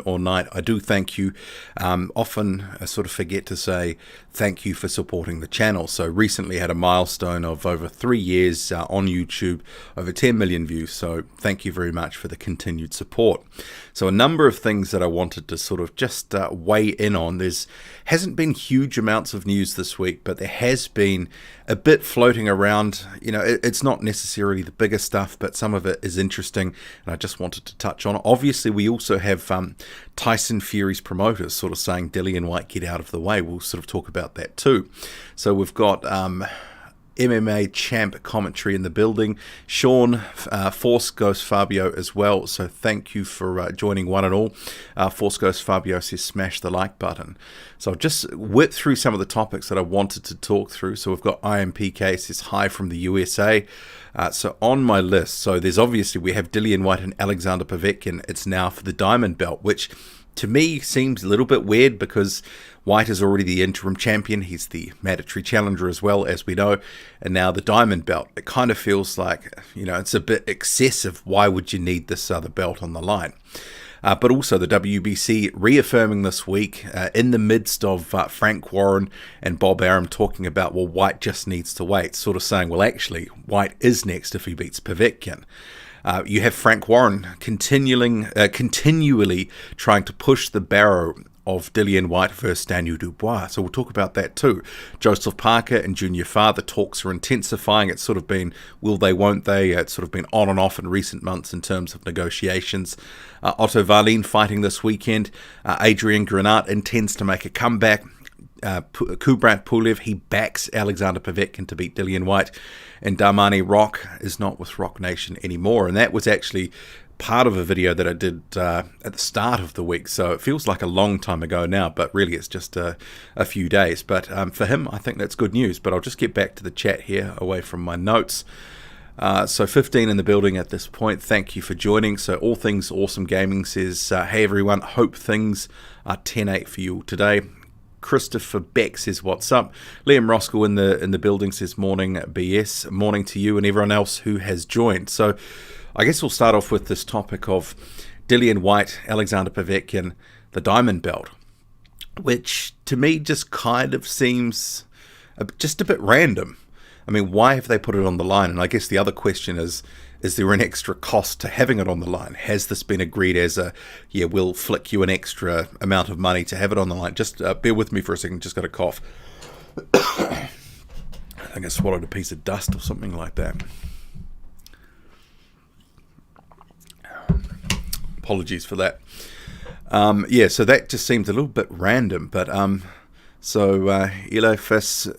or night, I do thank you. Often I sort of forget to say thank you for supporting the channel. So recently had a milestone of over 3 years on YouTube, over 10 million views. So thank you very much for the continued support. So a number of things that I wanted to sort of just weigh in on. Hasn't been huge amounts of news this week, but there has been a bit floating around. You know, it's not necessarily the biggest stuff, but some of it is interesting, and I just wanted to touch on it. Obviously, we also have Tyson Fury's promoters sort of saying, Dillian Whyte, get out of the way. We'll sort of talk about that too. So we've got MMA champ commentary in the building. Sean, Force Ghost Fabio as well. So thank you for joining one and all. Force Ghost Fabio says smash the like button. So I'll just whip through some of the topics that I wanted to talk through. So we've got IMPK says hi from the USA. So on my list, so there's obviously we have Dillian Whyte and Alexander Povetkin. It's now for the diamond belt, which to me seems a little bit weird because Whyte is already the interim champion. He's the mandatory challenger as well, as we know. And now the diamond belt. It kind of feels like, you know, it's a bit excessive. Why would you need this other belt on the line? But also the WBC reaffirming this week in the midst of Frank Warren and Bob Arum talking about, well, Whyte just needs to wait. Sort of saying, well, actually, Whyte is next if he beats Povetkin. You have Frank Warren continually trying to push the barrow of Dillian Whyte versus Daniel Dubois. So we'll talk about that too. Joseph Parker and Junior Farr, the talks are intensifying. It's sort of been, will they, won't they? It's sort of been on and off in recent months in terms of negotiations. Otto Wallin fighting this weekend. Adrian Granat intends to make a comeback. Kubrat Pulev, he backs Alexander Povetkin to beat Dillian Whyte. And Darmani Rock is not with Rock Nation anymore. And that was actually part of a video that I did at the start of the week, so it feels like a long time ago now, but really it's just a few days. But for him, I think that's good news. But I'll just get back to the chat here away from my notes. So 15 in the building at this point. Thank you for joining. So All Things Awesome Gaming says, hey everyone, hope things are 10-8 for you today. Christopher Beck says, what's up? Liam Roscoe in the building says, morning BS. Morning to you and everyone else who has joined. So I guess we'll start off with this topic of Dillian Whyte, Alexander Povetkin, the diamond belt, which to me just kind of seems just a bit random. I mean, why have they put it on the line? And I guess the other question is there an extra cost to having it on the line? Has this been agreed as we'll flick you an extra amount of money to have it on the line? Just bear with me for a second, just got a cough. I think I swallowed a piece of dust or something like that. Apologies for that. So that just seems a little bit random. But Elofis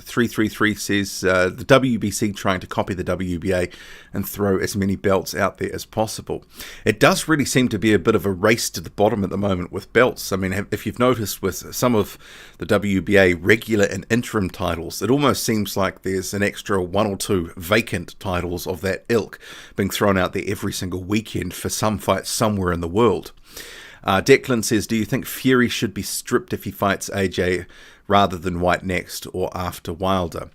333 says the WBC trying to copy the WBA and throw as many belts out there as possible. It does really seem to be a bit of a race to the bottom at the moment with belts. I mean, if you've noticed with some of the WBA regular and interim titles, it almost seems like there's an extra 1 or 2 vacant titles of that ilk being thrown out there every single weekend for some fight somewhere in the world. Declan says, do you think Fury should be stripped if he fights AJ rather than Whyte next or after Wilder?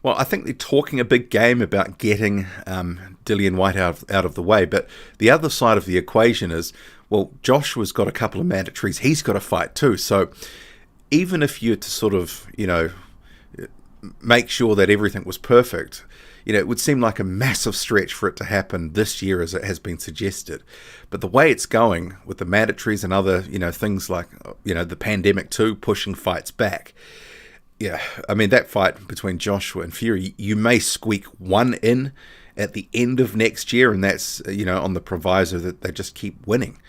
Well, I think they're talking a big game about getting Dillian Whyte out of the way, but the other side of the equation is, well, Joshua's got a couple of mandatories. He's got to fight too. So even if you're to sort of, make sure that everything was perfect, it would seem like a massive stretch for it to happen this year as it has been suggested. But the way it's going with the mandatories and other, things like, the pandemic too, pushing fights back. Yeah, I mean, that fight between Joshua and Fury, you may squeak one in at the end of next year, and that's, on the proviso that they just keep winning.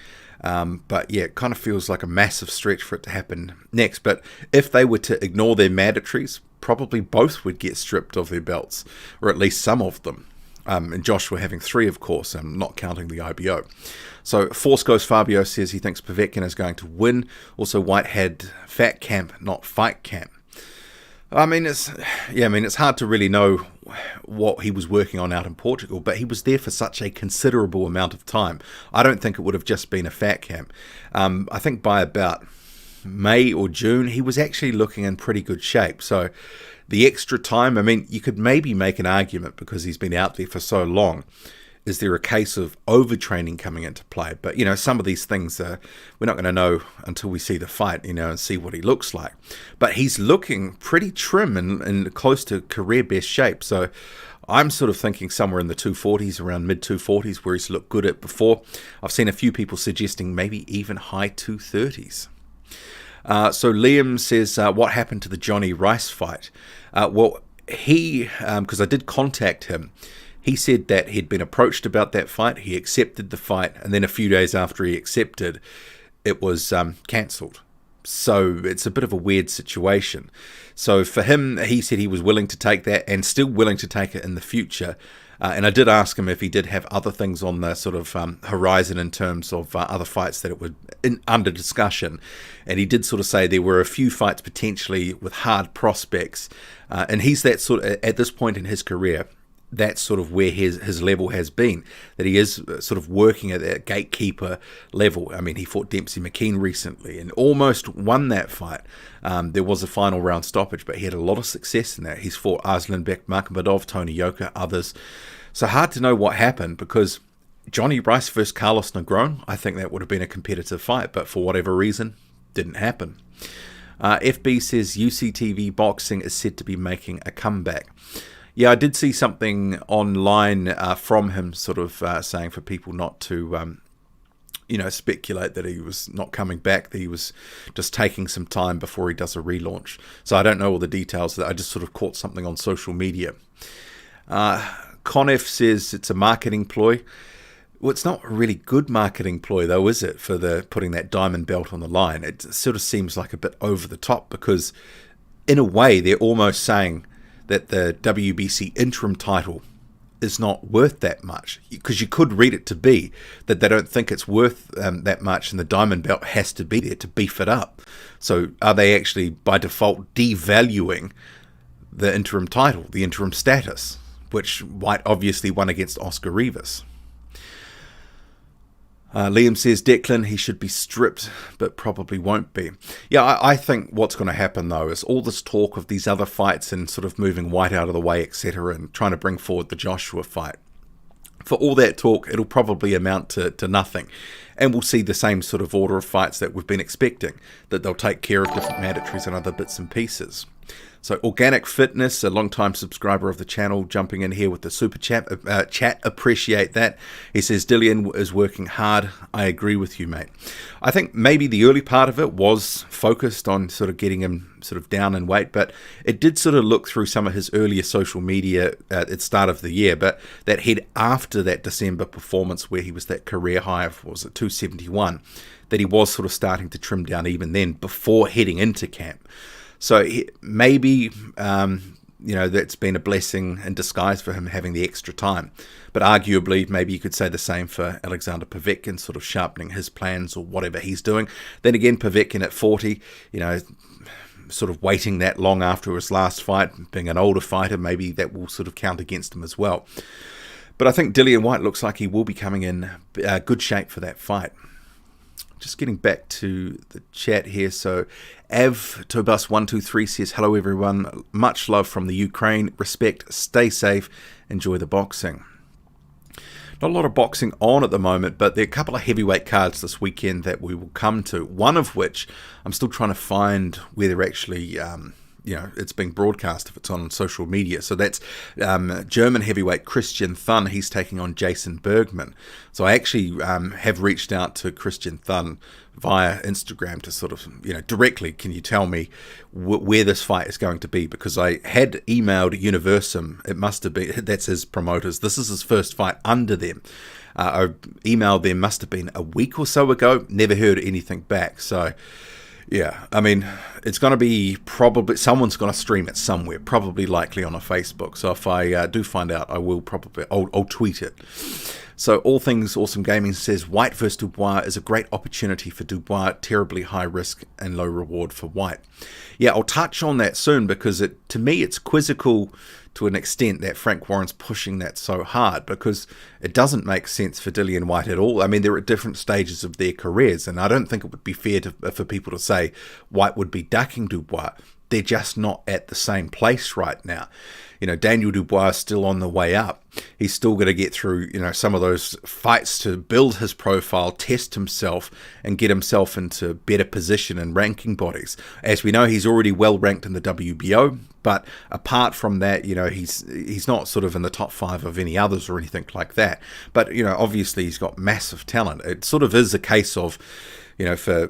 But yeah, it kind of feels like a massive stretch for it to happen next. But if they were to ignore their mandatories, probably both would get stripped of their belts, or at least some of them. And Joshua having 3, of course, not counting the IBO. So Force Ghost Fabio says he thinks Povetkin is going to win. Also, Whyte had fat camp, not fight camp. I mean, it's hard to really know what he was working on out in Portugal, but he was there for such a considerable amount of time. I don't think it would have just been a fat camp. I think by about May or June, he was actually looking in pretty good shape. So the extra time, I mean, you could maybe make an argument because he's been out there for so long. is there a case of overtraining coming into play? But, you know, some of these things we're not going to know until we see the fight, you know, and see what he looks like. But he's looking pretty trim and close to career best shape. So I'm sort of thinking somewhere in the 240s, around mid 240s, where he's looked good at before. I've seen a few people suggesting maybe even high 230s. So Liam says, what happened to the Johnny Rice fight? Well, he, because I did contact him, he said that he'd been approached about that fight. He accepted the fight, and then a few days after he accepted, it was cancelled. So it's a bit of a weird situation. So for him, he said he was willing to take that and still willing to take it in the future. And I did ask him if he did have other things on the sort of horizon in terms of other fights that it were under discussion. And he did sort of say there were a few fights potentially with hard prospects. And he's that sort of, at this point in his career, that's sort of where his level has been, that he is sort of working at that gatekeeper level. I mean, he fought Dempsey McKean recently and almost won that fight. There was a final round stoppage, but he had a lot of success in that. He's fought Arslan Bekmambetov, Tony Yoka, others. So hard to know what happened, because Johnny Rice versus Carlos Negron, I think that would have been a competitive fight, but for whatever reason, didn't happen. FB says UCTV boxing is said to be making a comeback. Yeah, I did see something online from him sort of saying for people not to, speculate that he was not coming back, that he was just taking some time before he does a relaunch. So I don't know all the details. I just sort of caught something on social media. Conef says it's a marketing ploy. Well, it's not a really good marketing ploy, though, is it, for putting that diamond belt on the line? It sort of seems like a bit over the top, because in a way they're almost saying that the WBC interim title is not worth that much, because you could read it to be that they don't think it's worth that much, and the diamond belt has to be there to beef it up. So are they actually by default devaluing the interim title, the interim status, which Whyte obviously won against Oscar Rivas? Liam says Declan, he should be stripped, but probably won't be. Yeah, I think what's going to happen, though, is all this talk of these other fights and sort of moving Whyte out of the way, etc., and trying to bring forward the Joshua fight. For all that talk, it'll probably amount to nothing. And we'll see the same sort of order of fights that we've been expecting, that they'll take care of different mandatories and other bits and pieces. So Organic Fitness, a long-time subscriber of the channel, jumping in here with the super chat. Appreciate that. He says, Dillian is working hard. I agree with you, mate. I think maybe the early part of it was focused on sort of getting him sort of down in weight, but it did sort of look through some of his earlier social media at the start of the year, but that head after that December performance where he was that career high of, was it 271, that he was sort of starting to trim down even then before heading into camp. So maybe, that's been a blessing in disguise for him having the extra time. But arguably, maybe you could say the same for Alexander Povetkin, sort of sharpening his plans or whatever he's doing. Then again, Povetkin at 40, sort of waiting that long after his last fight, being an older fighter, maybe that will sort of count against him as well. But I think Dillian Whyte looks like he will be coming in good shape for that fight. Just getting back to the chat here. So Avtobus123 says, hello everyone, much love from the Ukraine, respect, stay safe, enjoy the boxing. Not a lot of boxing on at the moment, but there are a couple of heavyweight cards this weekend that we will come to, one of which I'm still trying to find where they're actually it's being broadcast if it's on social media. So that's German heavyweight Christian Thun. He's taking on Jason Bergman. So I actually have reached out to Christian Thun via Instagram to sort of, directly, can you tell me where this fight is going to be? Because I had emailed Universum. It must have been, that's his promoters. This is his first fight under them. I emailed them, must have been a week or so ago. Never heard anything back. So yeah, I mean, it's going to be probably, someone's going to stream it somewhere, probably likely on a Facebook. So if I do find out, I will probably, I'll tweet it. So All Things Awesome Gaming says, Whyte versus Dubois is a great opportunity for Dubois, terribly high risk and low reward for Whyte. Yeah, I'll touch on that soon, because to me it's quizzical to an extent that Frank Warren's pushing that so hard, because it doesn't make sense for Dillian Whyte at all. I mean, they're at different stages of their careers, and I don't think it would be fair for people to say Whyte would be ducking Dubois. They're just not at the same place right now. You know, Daniel Dubois is still on the way up. He's still going to get through, you know, some of those fights to build his profile, test himself, and get himself into better position in ranking bodies. As we know, he's already well ranked in the WBO, but apart from that, you know, he's not sort of in the top 5 of any others or anything like that. But, you know, obviously he's got massive talent. It sort of is a case of, you know, for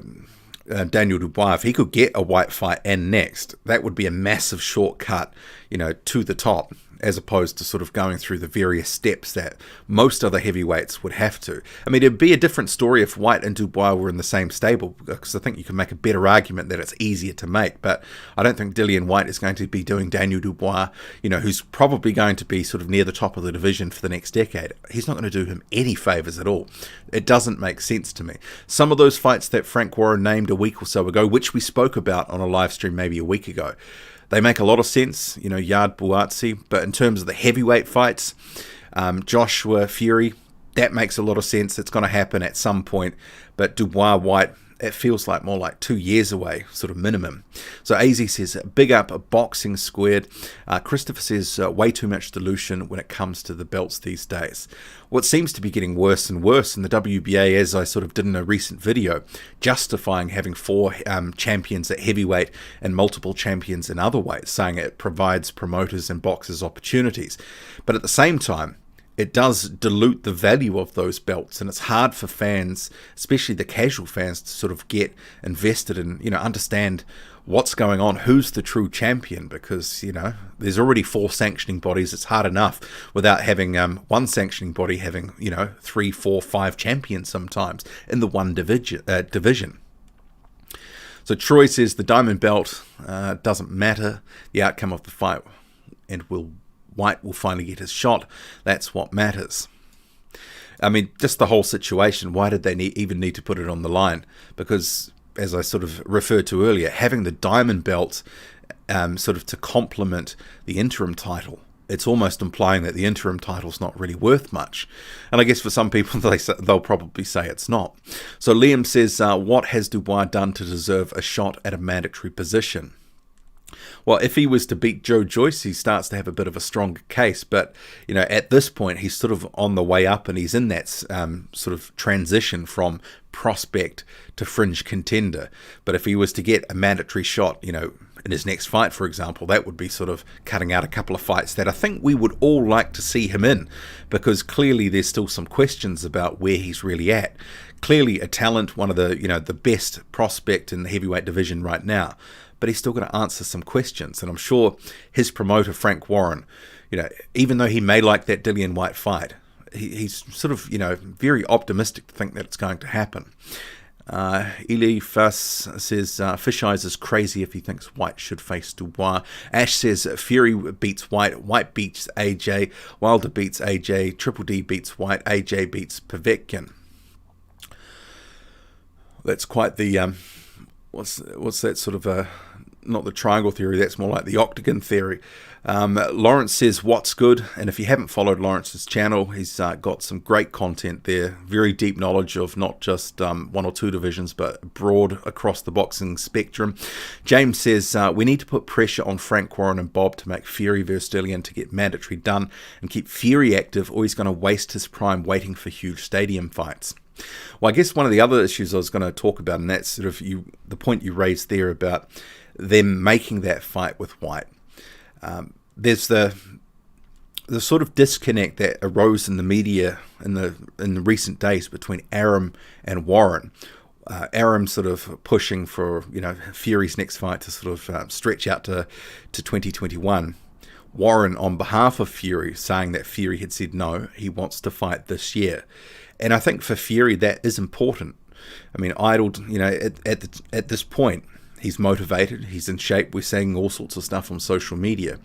Daniel Dubois, if he could get a Whyte fight and next, that would be a massive shortcut, you know, to the top, as opposed to sort of going through the various steps that most other heavyweights would have to. I mean, it'd be a different story if Whyte and Dubois were in the same stable, because I think you can make a better argument that it's easier to make, but I don't think Dillian Whyte is going to be doing Daniel Dubois, you know, who's probably going to be sort of near the top of the division for the next decade. He's not going to do him any favours at all. It doesn't make sense to me. Some of those fights that Frank Warren named a week or so ago, which we spoke about on a live stream maybe a week ago, they make a lot of sense, you know, Yard Buatsi, but in terms of the heavyweight fights, Joshua Fury, that makes a lot of sense. It's going to happen at some point, but Dubois Whyte, it feels like more like 2 years away, sort of minimum. So AZ says, big up Boxing Squared. Christopher says, way too much dilution when it comes to the belts these days. What seems to be getting worse and worse in the WBA, as I sort of did in a recent video, justifying having 4 champions at heavyweight and multiple champions in other weights, saying it provides promoters and boxers opportunities. But at the same time, it does dilute the value of those belts, and it's hard for fans, especially the casual fans, to sort of get invested and, you know, understand what's going on, who's the true champion, because, you know, there's already 4 sanctioning bodies. It's hard enough without having one sanctioning body having, you know, 3, 4, 5 champions sometimes in the one division. So Troy says the diamond belt doesn't matter. The outcome of the fight, and Whyte will finally get his shot. That's what matters. I mean, just the whole situation, why did they even need to put it on the line? Because, as I sort of referred to earlier, having the diamond belt sort of to complement the interim title, it's almost implying that the interim title's not really worth much. And I guess for some people, they'll probably say it's not. So Liam says, what has Dubois done to deserve a shot at a mandatory position? Well, if he was to beat Joe Joyce, he starts to have a bit of a stronger case. But, you know, at this point, he's sort of on the way up, and he's in that sort of transition from prospect to fringe contender. But if he was to get a mandatory shot, you know, in his next fight, for example, that would be sort of cutting out a couple of fights that I think we would all like to see him in, because clearly there's still some questions about where he's really at. Clearly a talent, one of the, you know, the best prospect in the heavyweight division right now. But he's still going to answer some questions. And I'm sure his promoter, Frank Warren, you know, even though he may like that Dillian Whyte fight, he's sort of, you know, very optimistic to think that it's going to happen. Eli Fuss says, Fish Eyes is crazy if he thinks Whyte should face Dubois. Ash says, Fury beats Whyte, Whyte beats AJ, Wilder beats AJ, Triple D beats Whyte, AJ beats Povetkin. That's quite the... What's that sort of not the triangle theory, that's more like the octagon theory. Lawrence says, what's good? And if you haven't followed Lawrence's channel, he's got some great content there, very deep knowledge of not just 1 or 2 divisions, but broad across the boxing spectrum. James says, we need to put pressure on Frank Warren and Bob to make Fury versus Dillian to get mandatory done and keep Fury active, or he's going to waste his prime waiting for huge stadium fights. Well, I guess one of the other issues I was going to talk about, and that's sort of the point you raised there about them making that fight with Whyte. There's the sort of disconnect that arose in the media in the recent days between Arum and Warren. Arum sort of pushing for, you know, Fury's next fight to sort of stretch out to 2021. Warren, on behalf of Fury, saying that Fury had said no, he wants to fight this year. And I think for Fury that is important. I mean, Idle, you know, at this point, he's motivated, he's in shape, we're seeing all sorts of stuff on social media.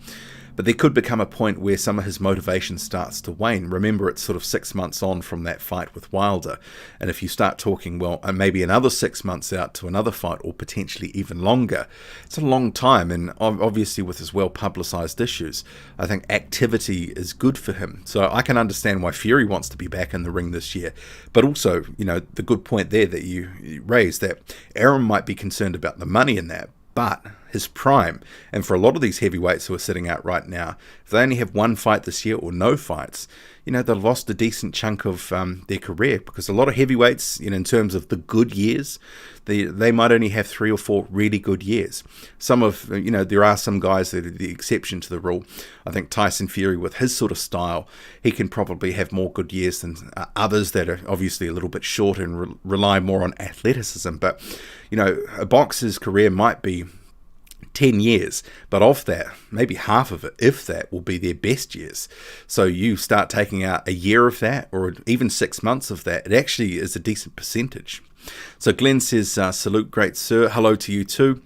But there could become a point where some of his motivation starts to wane. Remember, it's sort of 6 months on from that fight with Wilder. And if you start talking, well, maybe another 6 months out to another fight, or potentially even longer, it's a long time. And obviously with his well-publicized issues, I think activity is good for him. So I can understand why Fury wants to be back in the ring this year. But also, you know, the good point there that you raised, that Aaron might be concerned about the money in that. but his prime, and for a lot of these heavyweights who are sitting out right now, if they only have one fight this year or no fights, they've lost a decent chunk of their career, because a lot of heavyweights, in terms of the good years, they might only have 3 or 4 really good years. Some of, there are some guys that are the exception to the rule. I think Tyson Fury, with his sort of style, he can probably have more good years than others that are obviously a little bit short and rely more on athleticism. But, a boxer's career might be 10 years, but of that, maybe half of it, if that, will be their best years. So you start taking out a year of that, or even 6 months of that, it actually is a decent percentage. So Glenn says, salute, great sir. Hello to you too.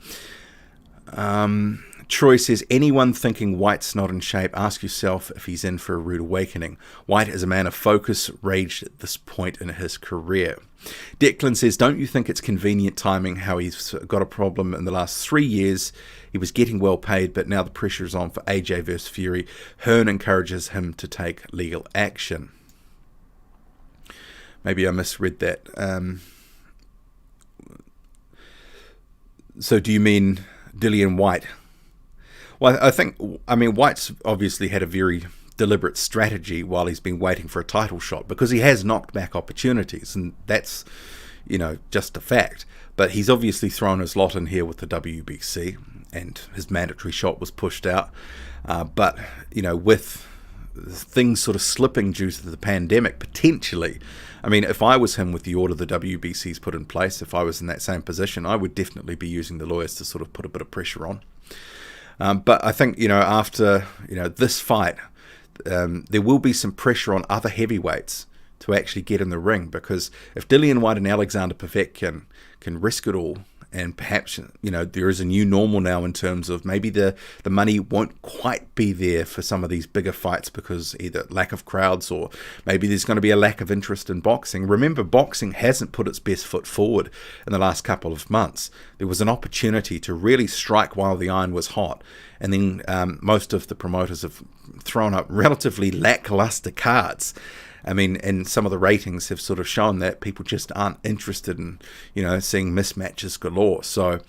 Troy says, anyone thinking Whyte's not in shape, ask yourself if he's in for a rude awakening. Whyte is a man of focus, raged at this point in his career. Declan says, don't you think it's convenient timing how he's got a problem in the last 3 years? He was getting well paid, but now the pressure is on for AJ versus Fury. Hearn encourages him to take legal action. Maybe I misread that. So do you mean Dillian Whyte? Well, I mean, Whyte's obviously had a very deliberate strategy while he's been waiting for a title shot, because he has knocked back opportunities, and that's, just a fact. But he's obviously thrown his lot in here with the WBC, and his mandatory shot was pushed out. But, with things sort of slipping due to the pandemic, potentially, I mean, if I was him with the order the WBC's put in place, if I was in that same position, I would definitely be using the lawyers to sort of put a bit of pressure on. But I think, after, this fight, there will be some pressure on other heavyweights to actually get in the ring, because if Dillian Whyte and Alexander Povetkin can risk it all, and perhaps, there is a new normal now in terms of maybe the money won't quite be there for some of these bigger fights because either lack of crowds, or maybe there's going to be a lack of interest in boxing. Remember, boxing hasn't put its best foot forward in the last couple of months. There was an opportunity to really strike while the iron was hot, and then most of the promoters have thrown up relatively lackluster cards. I mean, and some of the ratings have sort of shown that people just aren't interested in, seeing mismatches galore. So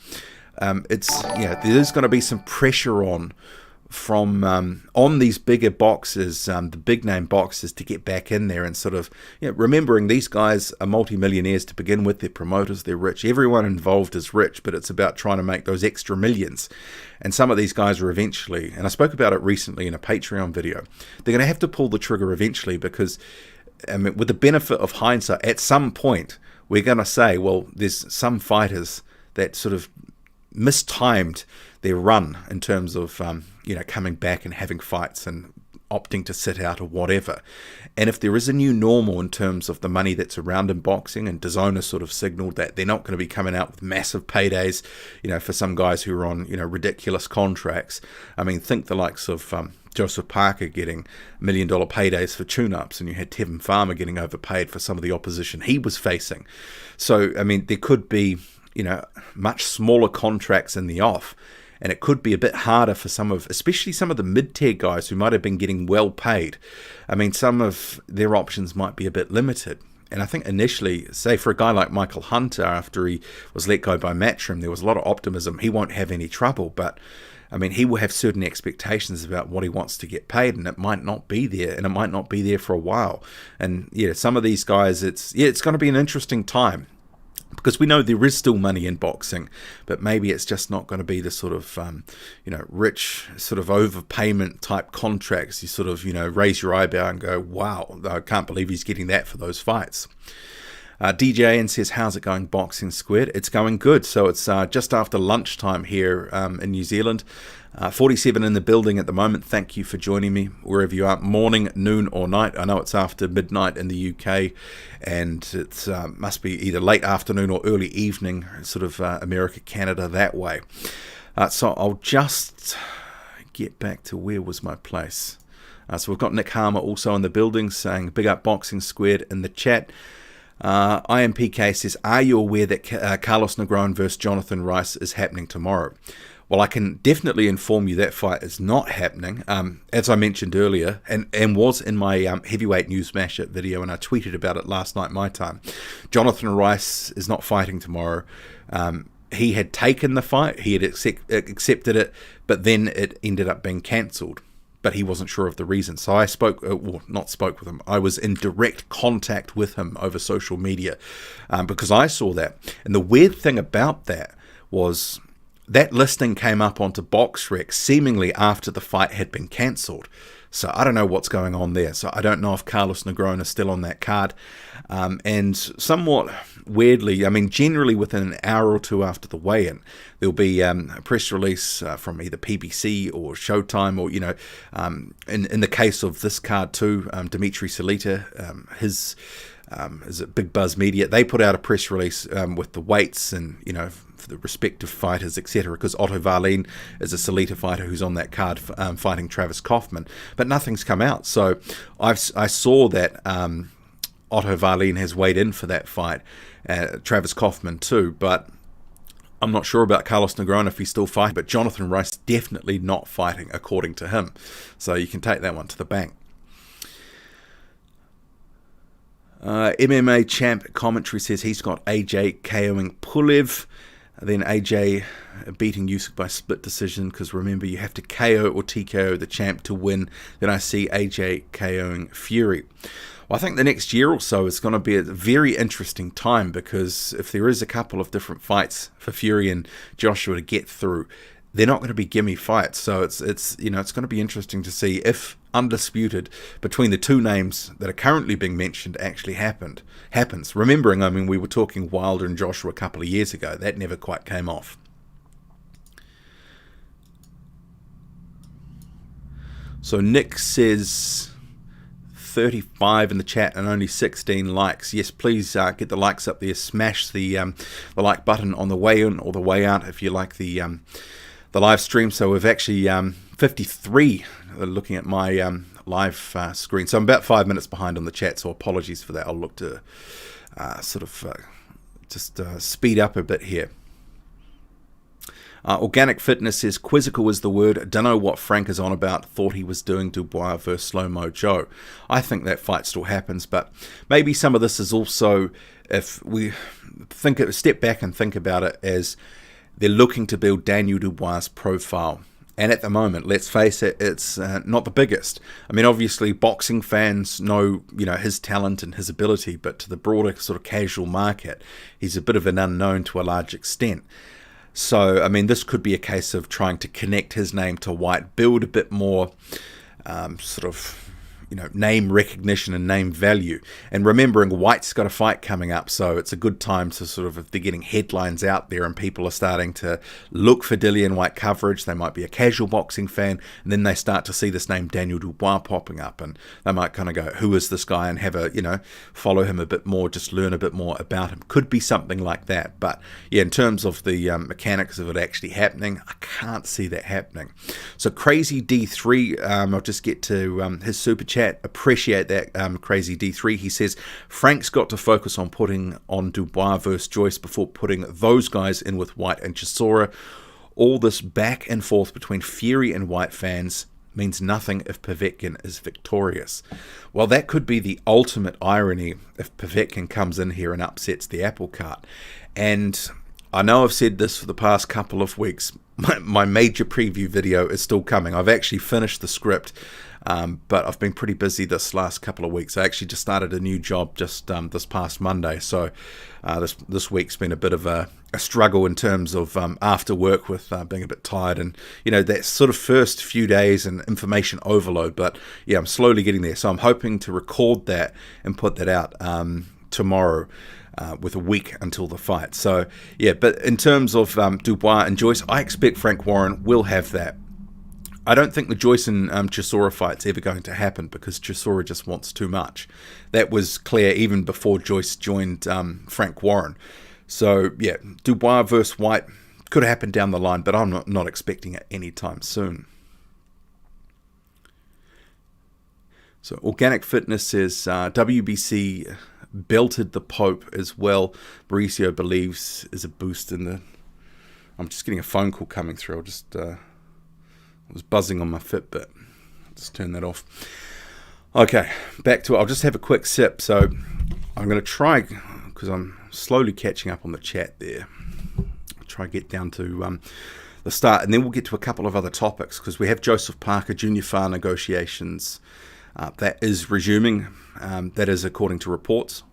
there's going to be some pressure on these bigger boxers, the big name boxers, to get back in there and sort of, remembering these guys are multi-millionaires to begin with. They're promoters, they're rich. Everyone involved is rich, but it's about trying to make those extra millions. And some of these guys are eventually, and I spoke about it recently in a Patreon video, they're going to have to pull the trigger eventually, because with the benefit of hindsight, at some point we're going to say, well, there's some fighters that sort of mistimed their run in terms of coming back and having fights and opting to sit out or whatever. And if there is a new normal in terms of the money that's around in boxing, and DAZN has sort of signaled that they're not going to be coming out with massive paydays, for some guys who are on, ridiculous contracts. I mean, think the likes of Joseph Parker getting $1 million paydays for tune-ups, and you had Tevin Farmer getting overpaid for some of the opposition he was facing. So, I mean, there could be, much smaller contracts in the off, and it could be a bit harder for especially some of the mid-tier guys who might have been getting well paid. I mean, some of their options might be a bit limited. And I think initially, say for a guy like Michael Hunter, after he was let go by Matchroom, there was a lot of optimism. He won't have any trouble, but I mean, he will have certain expectations about what he wants to get paid, and it might not be there, and it might not be there for a while. And some of these guys, it's going to be an interesting time, because we know there is still money in boxing, but maybe it's just not going to be the sort of, rich sort of overpayment type contracts. You sort of, raise your eyebrow and go, wow, I can't believe he's getting that for those fights. DJN says, how's it going, Boxing Squid? It's going good. So it's just after lunchtime here in New Zealand. 47 in the building at the moment. Thank you for joining me wherever you are, morning, noon or night. I know it's after midnight in the UK, and it must be either late afternoon or early evening, sort of America, Canada, that way. So I'll just get back to where was my place. So we've got Nick Harmer also in the building saying, big up Boxing Squared in the chat. IMPK says, are you aware that Carlos Negron versus Jonathan Ruiz is happening tomorrow? Well, I can definitely inform you that fight is not happening. As I mentioned earlier, and was in my heavyweight news mashup video, and I tweeted about it last night my time. Jonathan Ruiz is not fighting tomorrow. he had taken the fight, he had accepted it, but then it ended up being cancelled. But he wasn't sure of the reason. So I spoke with him. I was in direct contact with him over social media because I saw that. And the weird thing about that was that listing came up onto BoxRec seemingly after the fight had been cancelled. So I don't know what's going on there. So I don't know if Carlos Negron is still on that card. And somewhat weirdly, I mean, generally within an hour or two after the weigh-in, there'll be a press release from either PBC or Showtime, or, in the case of this card too, Dimitri Salita, his is it Big Buzz Media, they put out a press release with the weights and, for the respective fighters, etc., because Otto Wallin is a Salita fighter who's on that card fighting Travis Kaufman, but nothing's come out. So I saw that Otto Wallin has weighed in for that fight, Travis Kaufman too, but I'm not sure about Carlos Negron if he's still fighting, but Jonathan Rice definitely not fighting according to him, so you can take that one to the bank. MMA Champ commentary says he's got AJ KOing Pulev, then AJ beating Usyk by split decision, because remember, you have to KO or TKO the champ to win. Then I see AJ KOing Fury. Well, I think the next year or so is going to be a very interesting time, because if there is a couple of different fights for Fury and Joshua to get through, they're not going to be gimme fights. So it's going to be interesting to see if undisputed between the two names that are currently being mentioned actually happens. Remembering, I mean, we were talking Wilder and Joshua a couple of years ago. That never quite came off. So Nick says 35 in the chat and only 16 likes. Yes, please get the likes up there. Smash the like button on the way in or the way out if you like the live stream. So we've actually 53 looking at my live screen. So I'm about 5 minutes behind on the chat, so apologies for that. I'll look to speed up a bit here. Organic Fitness says, quizzical is the word. Don't know what Frank is on about. Thought he was doing Dubois versus Slow Mo Joe. I think that fight still happens, but maybe some of this is also, if we step back and think about it, as they're looking to build Daniel Dubois' profile. And at the moment, let's face it, it's not the biggest. I mean, obviously, boxing fans know, his talent and his ability, but to the broader sort of casual market, he's a bit of an unknown to a large extent. So, I mean, this could be a case of trying to connect his name to Whyte, build a bit more name recognition and name value. And remembering Whyte's got a fight coming up, so it's a good time to if they're getting headlines out there and people are starting to look for Dillian Whyte coverage. They might be a casual boxing fan, and then they start to see this name Daniel Dubois popping up, and they might kind of go, who is this guy, and have follow him a bit more, just learn a bit more about him. Could be something like that. But yeah, in terms of the mechanics of it actually happening, I can't see that happening. So Crazy D3, I'll just get to his super chat. Appreciate that, Crazy D3. He says, Frank's got to focus on putting on Dubois versus Joyce before putting those guys in with Whyte and Chisora. All this back and forth between Fury and Whyte fans means nothing if Povetkin is victorious. Well, that could be the ultimate irony if Povetkin comes in here and upsets the apple cart. And I know I've said this for the past couple of weeks. My major preview video is still coming. I've actually finished the script, but I've been pretty busy this last couple of weeks. I actually just started a new job just this past Monday, so this week's been a bit of a struggle in terms of after work with being a bit tired and that sort of first few days and information overload. But yeah, I'm slowly getting there, so I'm hoping to record that and put that out tomorrow. With a week until the fight. So yeah, but in terms of Dubois and Joyce, I expect Frank Warren will have that. I don't think the Joyce and Chisora fight's ever going to happen, because Chisora just wants too much. That was clear even before Joyce joined Frank Warren. So yeah, Dubois versus Whyte could happen down the line, but I'm not expecting it anytime soon. So Organic Fitness says WBC belted the Pope as well. Mauricio believes is a boost in the... I'm just getting a phone call coming through. I'll just... I was buzzing on my Fitbit. I'll just turn that off. Okay, back to it. I'll just have a quick sip. So I'm going to try, because I'm slowly catching up on the chat there. I'll try try to get down to the start, and then we'll get to a couple of other topics, because we have Joseph Parker Junior Fire negotiations. That is resuming. That is according to reports.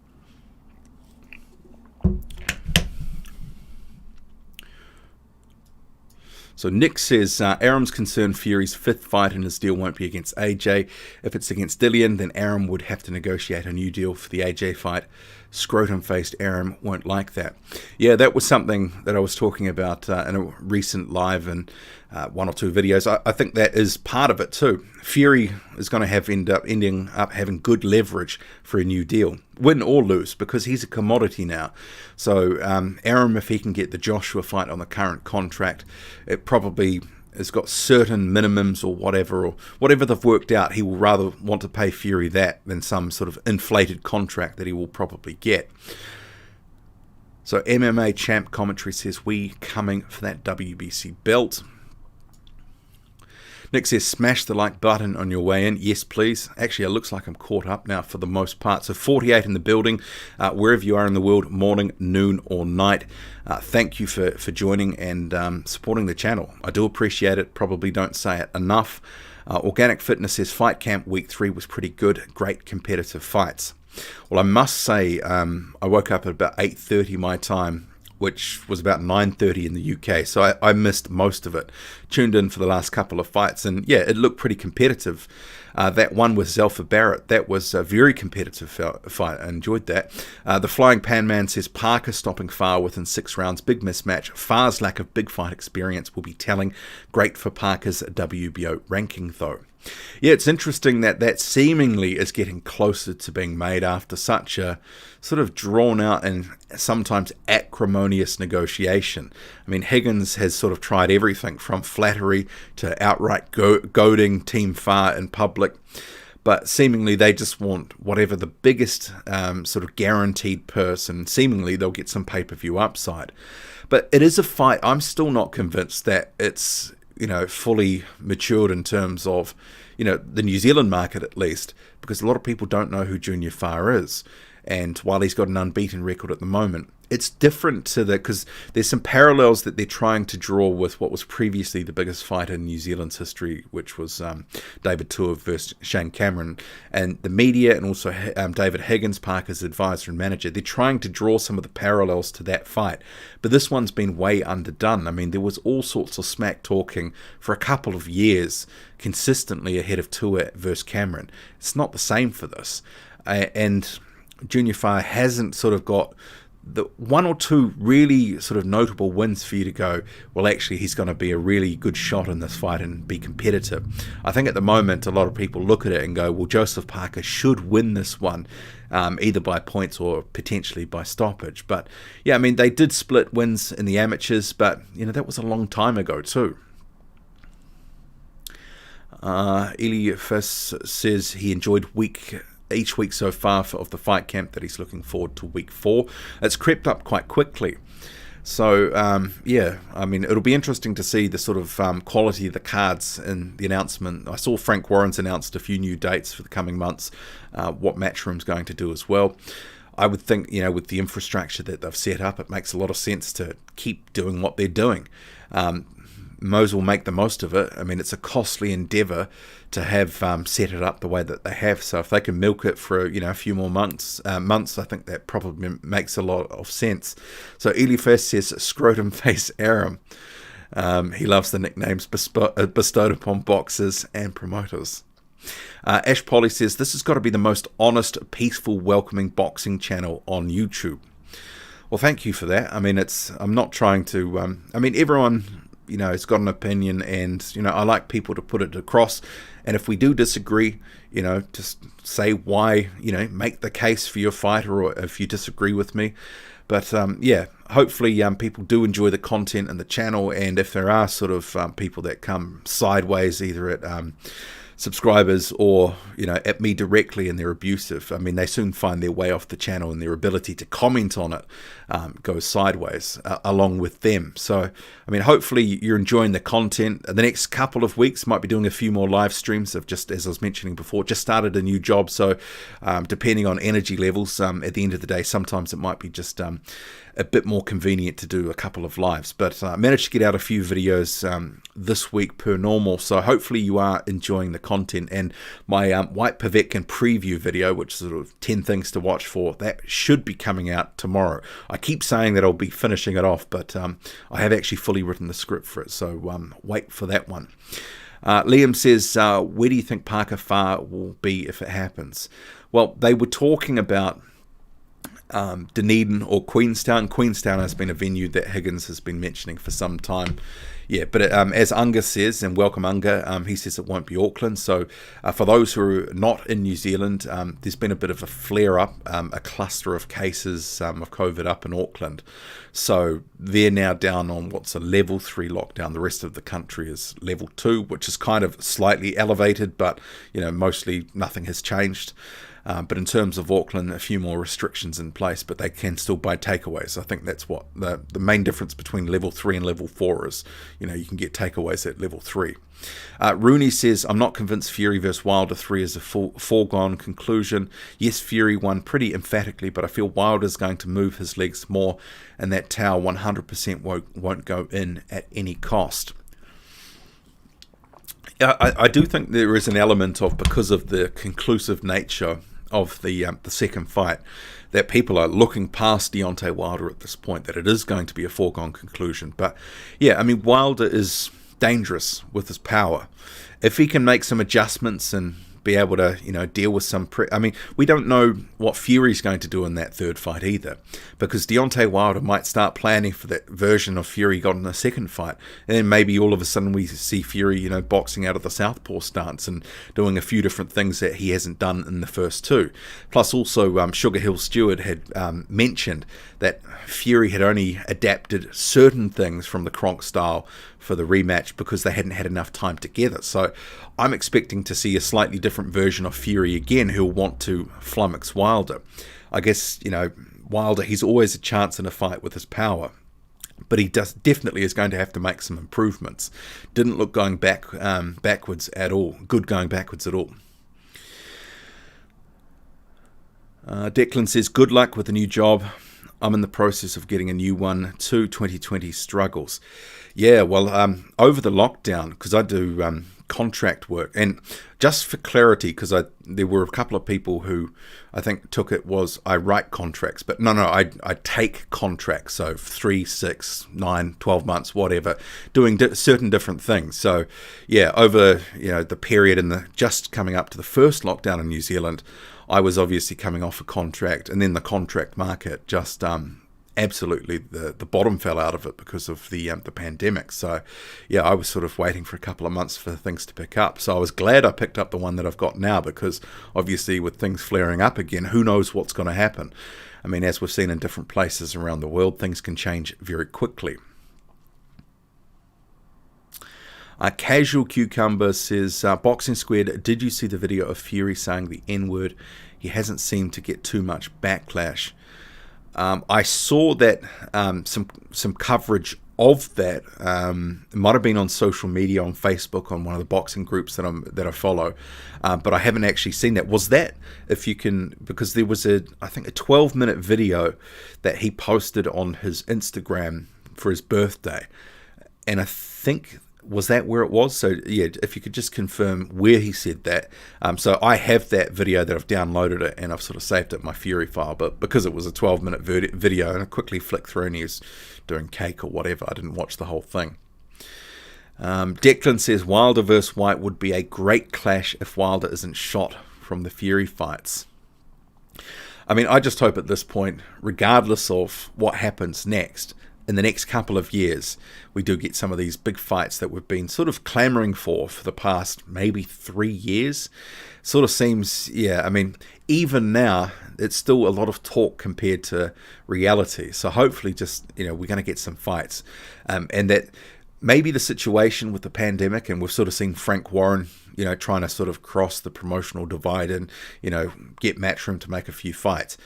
So Nick says, Aram's concerned Fury's 5th fight in his deal won't be against AJ. If it's against Dillian, then Aram would have to negotiate a new deal for the AJ fight. Scrotum-faced Aram won't like that. Yeah, that was something that I was talking about in a recent live and 1 or 2 videos. I think that is part of it too. Fury is going to ending up having good leverage for a new deal, win or lose, because he's a commodity now. So Aram, if he can get the Joshua fight on the current contract, it probably has got certain minimums or whatever they've worked out. He will rather want to pay Fury that than some sort of inflated contract that he will probably get. So MMA Champ Commentary says, we coming for that WBC belt. Nick says, smash the like button on your way in. Yes, please. Actually, it looks like I'm caught up now for the most part. So 48 in the building, wherever you are in the world, morning, noon, or night. Thank you for joining and supporting the channel. I do appreciate it. Probably don't say it enough. Organic Fitness says, Fight Camp Week 3 was pretty good. Great competitive fights. Well, I must say, I woke up at about 8:30 my time, which was about 9:30 in the UK, so I missed most of it. Tuned in for the last couple of fights, and yeah, it looked pretty competitive. That one with Zelfa Barrett, that was a very competitive fight. I enjoyed that. The Flying Pan Man says, Parker stopping Farr within 6 rounds. Big mismatch. Farr's lack of big fight experience will be telling. Great for Parker's WBO ranking, though. Yeah, it's interesting that seemingly is getting closer to being made after such a sort of drawn out and sometimes acrimonious negotiation. I mean, Higgins has sort of tried everything from flattery to outright goading Team Farr in public, but seemingly they just want whatever the biggest sort of guaranteed purse, and seemingly they'll get some pay-per-view upside. But it is a fight. I'm still not convinced that it's, fully matured in terms of, the New Zealand market at least, because a lot of people don't know who Junior Farr is. And while he's got an unbeaten record at the moment, it's different to because there's some parallels that they're trying to draw with what was previously the biggest fight in New Zealand's history, which was David Tua versus Shane Cameron. And the media and also David Higgins, Parker's advisor and manager, they're trying to draw some of the parallels to that fight. But this one's been way underdone. I mean, there was all sorts of smack talking for a couple of years consistently ahead of Tua versus Cameron. It's not the same for this. And Junior Farr hasn't sort of got the 1 or 2 really sort of notable wins for you to go, well, actually, he's going to be a really good shot in this fight and be competitive. I think at the moment, a lot of people look at it and go, well, Joseph Parker should win this one, either by points or potentially by stoppage. But, yeah, I mean, they did split wins in the amateurs, but, that was a long time ago too. Elias says he enjoyed each week so far of the fight camp, that he's looking forward to week 4. It's crept up quite quickly. So, yeah, I mean, it'll be interesting to see the sort of quality of the cards in the announcement. I saw Frank Warren's announced a few new dates for the coming months, what Matchroom's going to do as well. I would think, with the infrastructure that they've set up, it makes a lot of sense to keep doing what they're doing. Mose will make the most of it. I mean, it's a costly endeavour to have set it up the way that they have. So if they can milk it for a few more months, I think that probably makes a lot of sense. So Elias says, Scrotum Face Aram. He loves the nicknames bestowed upon boxers and promoters. Ash Polly says, this has got to be the most honest, peaceful, welcoming boxing channel on YouTube. Well, thank you for that. I mean, I'm not trying to... everyone... has got an opinion, and, I like people to put it across. And if we do disagree, just say why, make the case for your fighter, or if you disagree with me. But, yeah, hopefully people do enjoy the content and the channel. And if there are sort of people that come sideways, either at subscribers or, at me directly and they're abusive, I mean, they soon find their way off the channel, and their ability to comment on it goes sideways along with them. So, I mean, hopefully you're enjoying the content. The next couple of weeks might be doing a few more live streams. I've just, as I was mentioning before, just started a new job. So depending on energy levels, at the end of the day, sometimes it might be just a bit more convenient to do a couple of lives. But I managed to get out a few videos this week per normal, so hopefully you are enjoying the content. And my White Povetkin preview video, which is sort of 10 things to watch for, that should be coming out tomorrow. I keep saying that I'll be finishing it off, but I have actually fully written the script for it, so wait for that one. Liam says, where do you think Parker Farr will be if it happens? Well, they were talking about Dunedin or Queenstown. Queenstown has been a venue that Higgins has been mentioning for some time. Yeah, but as Unga says, and welcome Unga, he says it won't be Auckland. So for those who are not in New Zealand, there's been a bit of a flare-up, a cluster of cases of COVID up in Auckland. So they're now down on what's a level 3 lockdown. The rest of the country is level 2, which is kind of slightly elevated, but mostly nothing has changed. But in terms of Auckland, a few more restrictions in place, but they can still buy takeaways. I think that's what the main difference between level 3 and level 4 is. You can get takeaways at level 3. Rooney says, I'm not convinced Fury vs Wilder 3 is a foregone conclusion. Yes, Fury won pretty emphatically, but I feel Wilder's going to move his legs more, and that towel 100% won't go in at any cost. I do think there is an element of, because of the conclusive nature of the second fight, that people are looking past Deontay Wilder at this point, that it is going to be a foregone conclusion. But yeah, I mean, Wilder is dangerous with his power. If he can make some adjustments and be able to, deal with some... we don't know what Fury's going to do in that third fight either, because Deontay Wilder might start planning for that version of Fury got in the second fight, and then maybe all of a sudden we see Fury, boxing out of the southpaw stance and doing a few different things that he hasn't done in the first two. Plus also Sugar Hill Stewart had mentioned that Fury had only adapted certain things from the Kronk style for the rematch because they hadn't had enough time together. So I'm expecting to see a slightly different version of Fury again, who'll want to flummox Wilder. I guess, Wilder, he's always a chance in a fight with his power, but he definitely is going to have to make some improvements. Didn't look going backwards at all. Good going backwards at all. Declan says, good luck with the new job. I'm in the process of getting a new one too. 2020 struggles. Yeah, well, over the lockdown, because I do contract work, and just for clarity, because there were a couple of people who I think took it was I write contracts, but no, I take contracts, so 3, 6, 9, 12 months, whatever, doing certain different things. So yeah, over the period just coming up to the first lockdown in New Zealand, I was obviously coming off a contract, and then the contract market just absolutely the bottom fell out of it because of the pandemic. So yeah, I was sort of waiting for a couple of months for things to pick up. So I was glad I picked up the one that I've got now, because obviously with things flaring up again, who knows what's going to happen. I mean, as we've seen in different places around the world, things can change very quickly. Casual Cucumber says, Boxing Squared, did you see the video of Fury saying the N-word? He hasn't seemed to get too much backlash. I saw that some coverage of that. It might have been on social media, on Facebook, on one of the boxing groups that I follow, but I haven't actually seen that. Was that, if you can, because there was I think a 12-minute video that he posted on his Instagram for his birthday, and I think, was that where it was? So yeah, if you could just confirm where he said that. So I have that video that I've downloaded it, and I've sort of saved it in my Fury file, but because it was a 12-minute video and I quickly flicked through and he was doing cake or whatever, I didn't watch the whole thing. Declan says, Wilder vs Whyte would be a great clash if Wilder isn't shot from the Fury fights. I mean, I just hope at this point, regardless of what happens next, in the next couple of years, we do get some of these big fights that we've been sort of clamoring for the past maybe 3 years. Sort of seems, yeah, I mean, even now, it's still a lot of talk compared to reality. So hopefully just, we're going to get some fights. And that maybe the situation with the pandemic, and we've sort of seen Frank Warren, trying to sort of cross the promotional divide and, get Matchroom to make a few fights.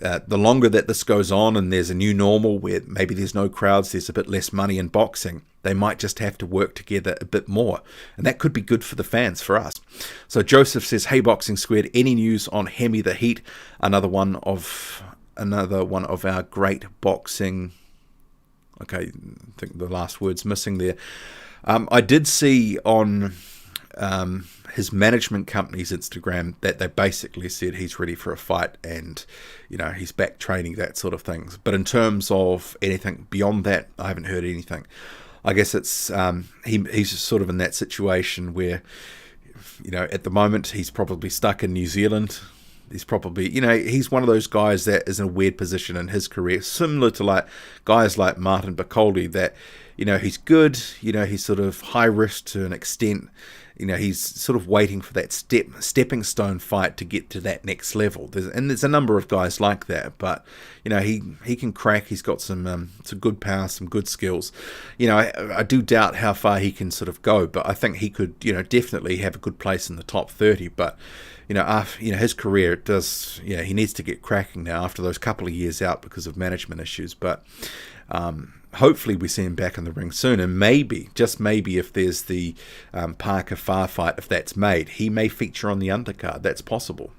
The longer that this goes on and there's a new normal where maybe there's no crowds, there's a bit less money in boxing, they might just have to work together a bit more. And that could be good for the fans, for us. So Joseph says, hey, Boxing Squared, any news on Hemi the Heat? Another one of another one of our great boxing. Okay, I think the last word's missing there. I did see on his management company's Instagram that they basically said he's ready for a fight and, he's back training, that sort of things. But in terms of anything beyond that, I haven't heard anything. I guess it's he's sort of in that situation where, at the moment he's probably stuck in New Zealand. He's probably, he's one of those guys that is in a weird position in his career, similar to like guys like Martin Bacoli, that, he's good, he's sort of high risk to an extent. He's sort of waiting for that stepping stone fight to get to that next level. There's a number of guys like that, but he can crack. He's got some good power, some good skills. I do doubt how far he can sort of go, but I think he could definitely have a good place in the top 30. But after his career, it does. He needs to get cracking now after those couple of years out because of management issues. But hopefully we see him back in the ring soon, and maybe, just maybe, if there's the Parker Farr fight, if that's made, he may feature on the undercard. That's possible.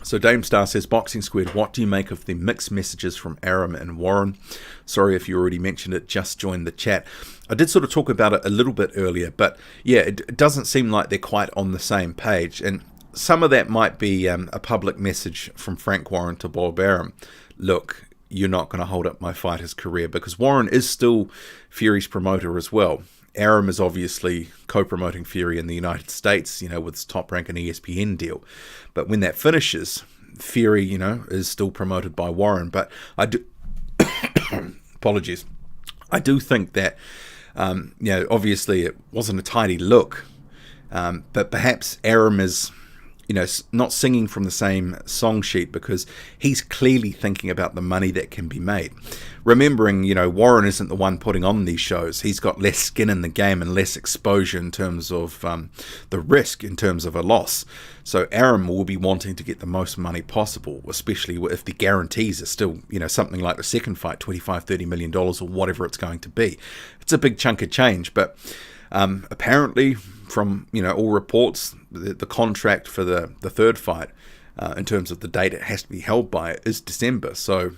So Dame Star says, Boxing Squid, what do you make of the mixed messages from Arum and Warren? Sorry if you already mentioned it, just joined the chat. I did sort of talk about it a little bit earlier, but yeah, it doesn't seem like they're quite on the same page, and some of that might be a public message from Frank Warren to Bob Arum. Look, you're not going to hold up my fighter's career, because Warren is still Fury's promoter as well. Arum is obviously co-promoting Fury in the United States, with his Top Rank and ESPN deal. But when that finishes, Fury, is still promoted by Warren. But I do, apologies, I do think that, obviously it wasn't a tidy look, but perhaps Arum is, not singing from the same song sheet, because he's clearly thinking about the money that can be made. Remembering, Warren isn't the one putting on these shows. He's got less skin in the game and less exposure in terms of the risk in terms of a loss. So Arum will be wanting to get the most money possible, especially if the guarantees are still, something like the second fight, $25-30 million or whatever it's going to be. It's a big chunk of change, but apparently, from all reports, the contract for the third fight, in terms of the date it has to be held by, is December. So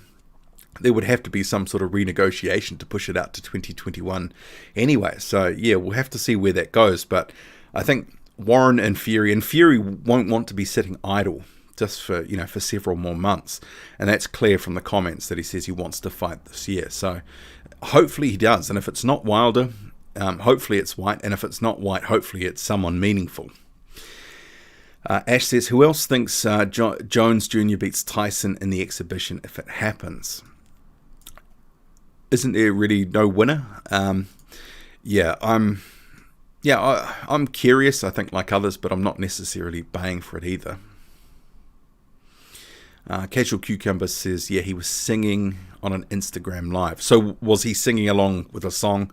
there would have to be some sort of renegotiation to push it out to 2021 anyway. So yeah, we'll have to see where that goes. But I think Warren and Fury won't want to be sitting idle just for for several more months, and that's clear from the comments that he says he wants to fight this year. So hopefully he does, and if it's not Wilder, hopefully it's Whyte, and if it's not Whyte, hopefully it's someone meaningful. Ash says, who else thinks Jones Jr. beats Tyson in the exhibition if it happens? Isn't there really no winner? I'm curious, I think, like others, but I'm not necessarily baying for it either. Casual Cucumber says, yeah, he was singing on an Instagram live. So was he singing along with a song?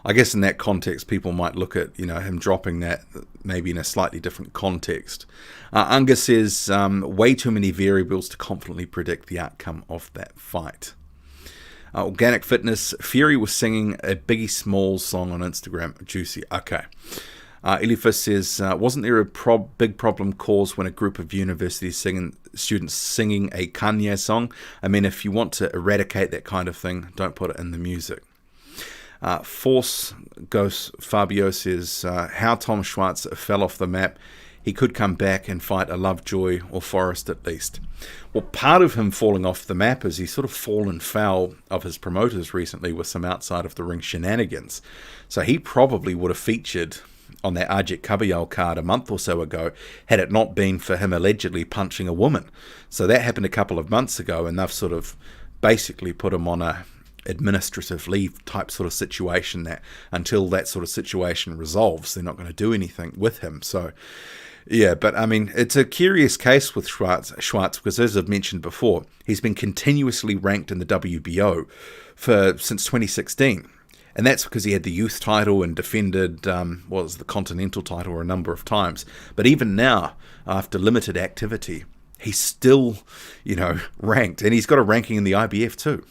I guess in that context, people might look at him dropping that maybe in a slightly different context. Unga says, way too many variables to confidently predict the outcome of that fight. Organic Fitness, Fury was singing a Biggie Smalls song on Instagram. Juicy. Okay. Eliphas says, wasn't there a big problem caused when a group of university students singing a Kanye song? I mean, if you want to eradicate that kind of thing, don't put it in the music. Force Ghost Fabio says, how Tom Schwartz fell off the map. He could come back and fight a Lovejoy or Forrest at least. Well, part of him falling off the map is he's sort of fallen foul of his promoters recently with some outside of the ring shenanigans. So he probably would have featured on that Ajit Kabayal card a month or so ago had it not been for him allegedly punching a woman. So that happened a couple of months ago, and they've sort of basically put him on a administrative leave type sort of situation that until that sort of situation resolves, they're not going to do anything with him. So yeah, but I mean, it's a curious case with Schwartz because, as I've mentioned before, he's been continuously ranked in the WBO since 2016. And that's because he had the youth title and defended the Continental title a number of times. But even now, after limited activity, he's still, ranked. And he's got a ranking in the IBF too.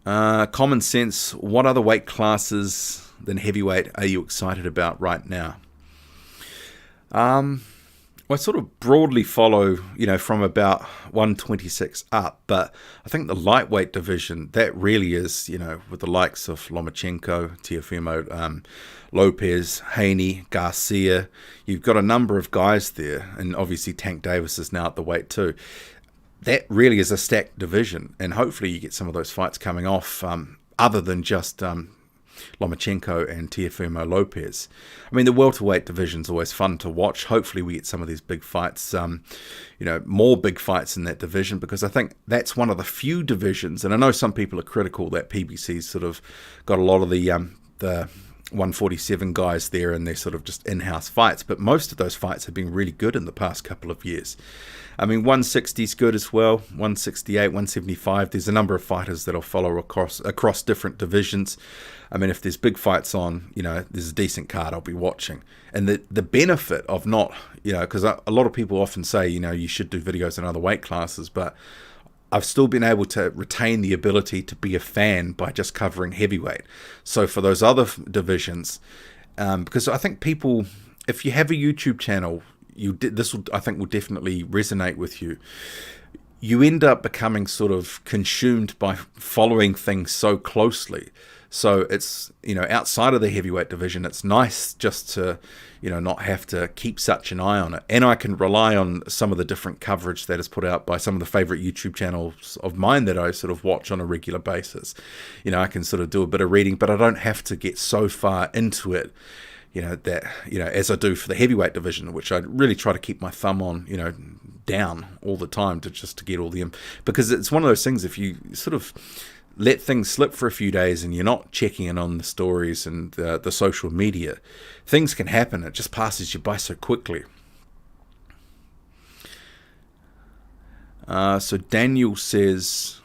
Common Sense, what other weight classes than heavyweight are you excited about right now? Well, I sort of broadly follow, from about 126 up, but I think the lightweight division, that really is, with the likes of Lomachenko, Teofimo, Lopez, Haney, Garcia. You've got a number of guys there, and obviously Tank Davis is now at the weight too. That really is a stacked division, and hopefully you get some of those fights coming off, other than just Lomachenko and Teofimo Lopez. I mean, the welterweight division is always fun to watch. Hopefully we get some of these big fights, more big fights in that division, because I think that's one of the few divisions, and I know some people are critical that PBC's sort of got a lot of the 147 guys there and they're sort of just in-house fights, but most of those fights have been really good in the past couple of years. I mean, 160 is good as well, 168, 175. There's a number of fighters that'll follow across different divisions. I mean, if there's big fights on, there's a decent card I'll be watching. And the benefit of not, because a lot of people often say, you should do videos in other weight classes, but I've still been able to retain the ability to be a fan by just covering heavyweight. So for those other divisions, because I think people, if you have a YouTube channel, this will, I think, will definitely resonate with you. You end up becoming sort of consumed by following things so closely. So it's, outside of the heavyweight division, it's nice just to, not have to keep such an eye on it. And I can rely on some of the different coverage that is put out by some of the favorite YouTube channels of mine that I sort of watch on a regular basis. I can sort of do a bit of reading, but I don't have to get so far into it, as I do for the heavyweight division, which I really try to keep my thumb on, down all the time to get all the, because it's one of those things, if you sort of let things slip for a few days and you're not checking in on the stories and the social media, things can happen. It just passes you by so quickly. So Daniel says,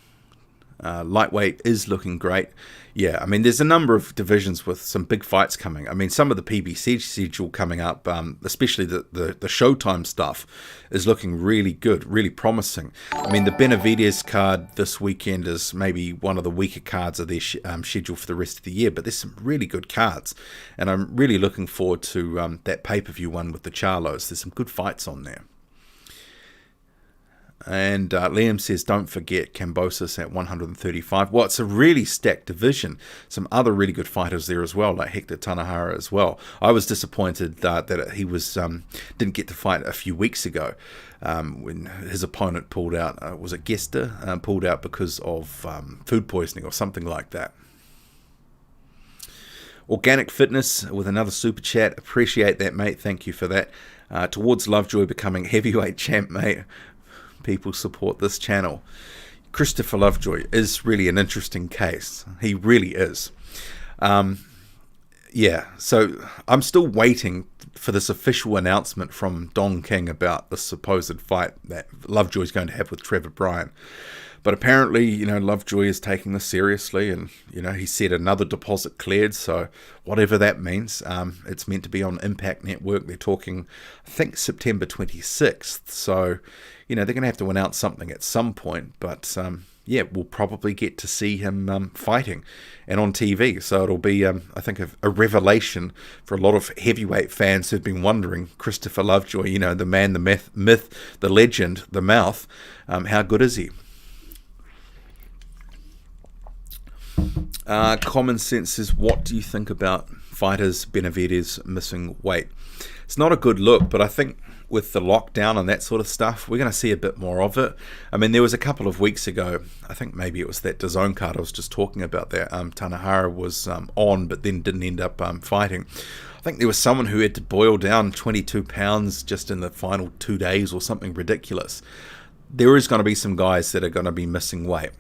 lightweight is looking great. Yeah, I mean, there's a number of divisions with some big fights coming. I mean, some of the PBC schedule coming up, especially the Showtime stuff, is looking really good, really promising. I mean, the Benavidez card this weekend is maybe one of the weaker cards of their schedule for the rest of the year, but there's some really good cards. And I'm really looking forward to that pay-per-view one with the Charlos. There's some good fights on there. And Liam says, don't forget Kambosos at 135. Well, it's a really stacked division. Some other really good fighters there as well, like Hector Tanahara as well. I was disappointed that he was didn't get to fight a few weeks ago when his opponent pulled out. Was it Gester? Pulled out because of food poisoning or something like that. Organic Fitness with another super chat. Appreciate that, mate. Thank you for that. Towards Lovejoy becoming heavyweight champ, mate. People support this channel. Christopher Lovejoy is really an interesting case. He really is. So I'm still waiting for this official announcement from Don King about the supposed fight that Lovejoy's going to have with Trevor Bryan. But apparently, Lovejoy is taking this seriously, and, he said another deposit cleared, so whatever that means, it's meant to be on Impact Network. They're talking, I think, September 26th, so, they're going to have to announce something at some point, but, we'll probably get to see him fighting and on TV, so it'll be, I think, a revelation for a lot of heavyweight fans who've been wondering, Christopher Lovejoy, the man, the myth, the legend, the mouth, how good is he? Common Sense is, what do you think about fighters Benavidez missing weight? It's not a good look, but I think with the lockdown and that sort of stuff, we're going to see a bit more of it. I mean, there was a couple of weeks ago, I think maybe it was that DAZN card I was just talking about there, Tanahara was on, but then didn't end up fighting. I think there was someone who had to boil down 22 pounds just in the final 2 days or something ridiculous. There is going to be some guys that are going to be missing weight.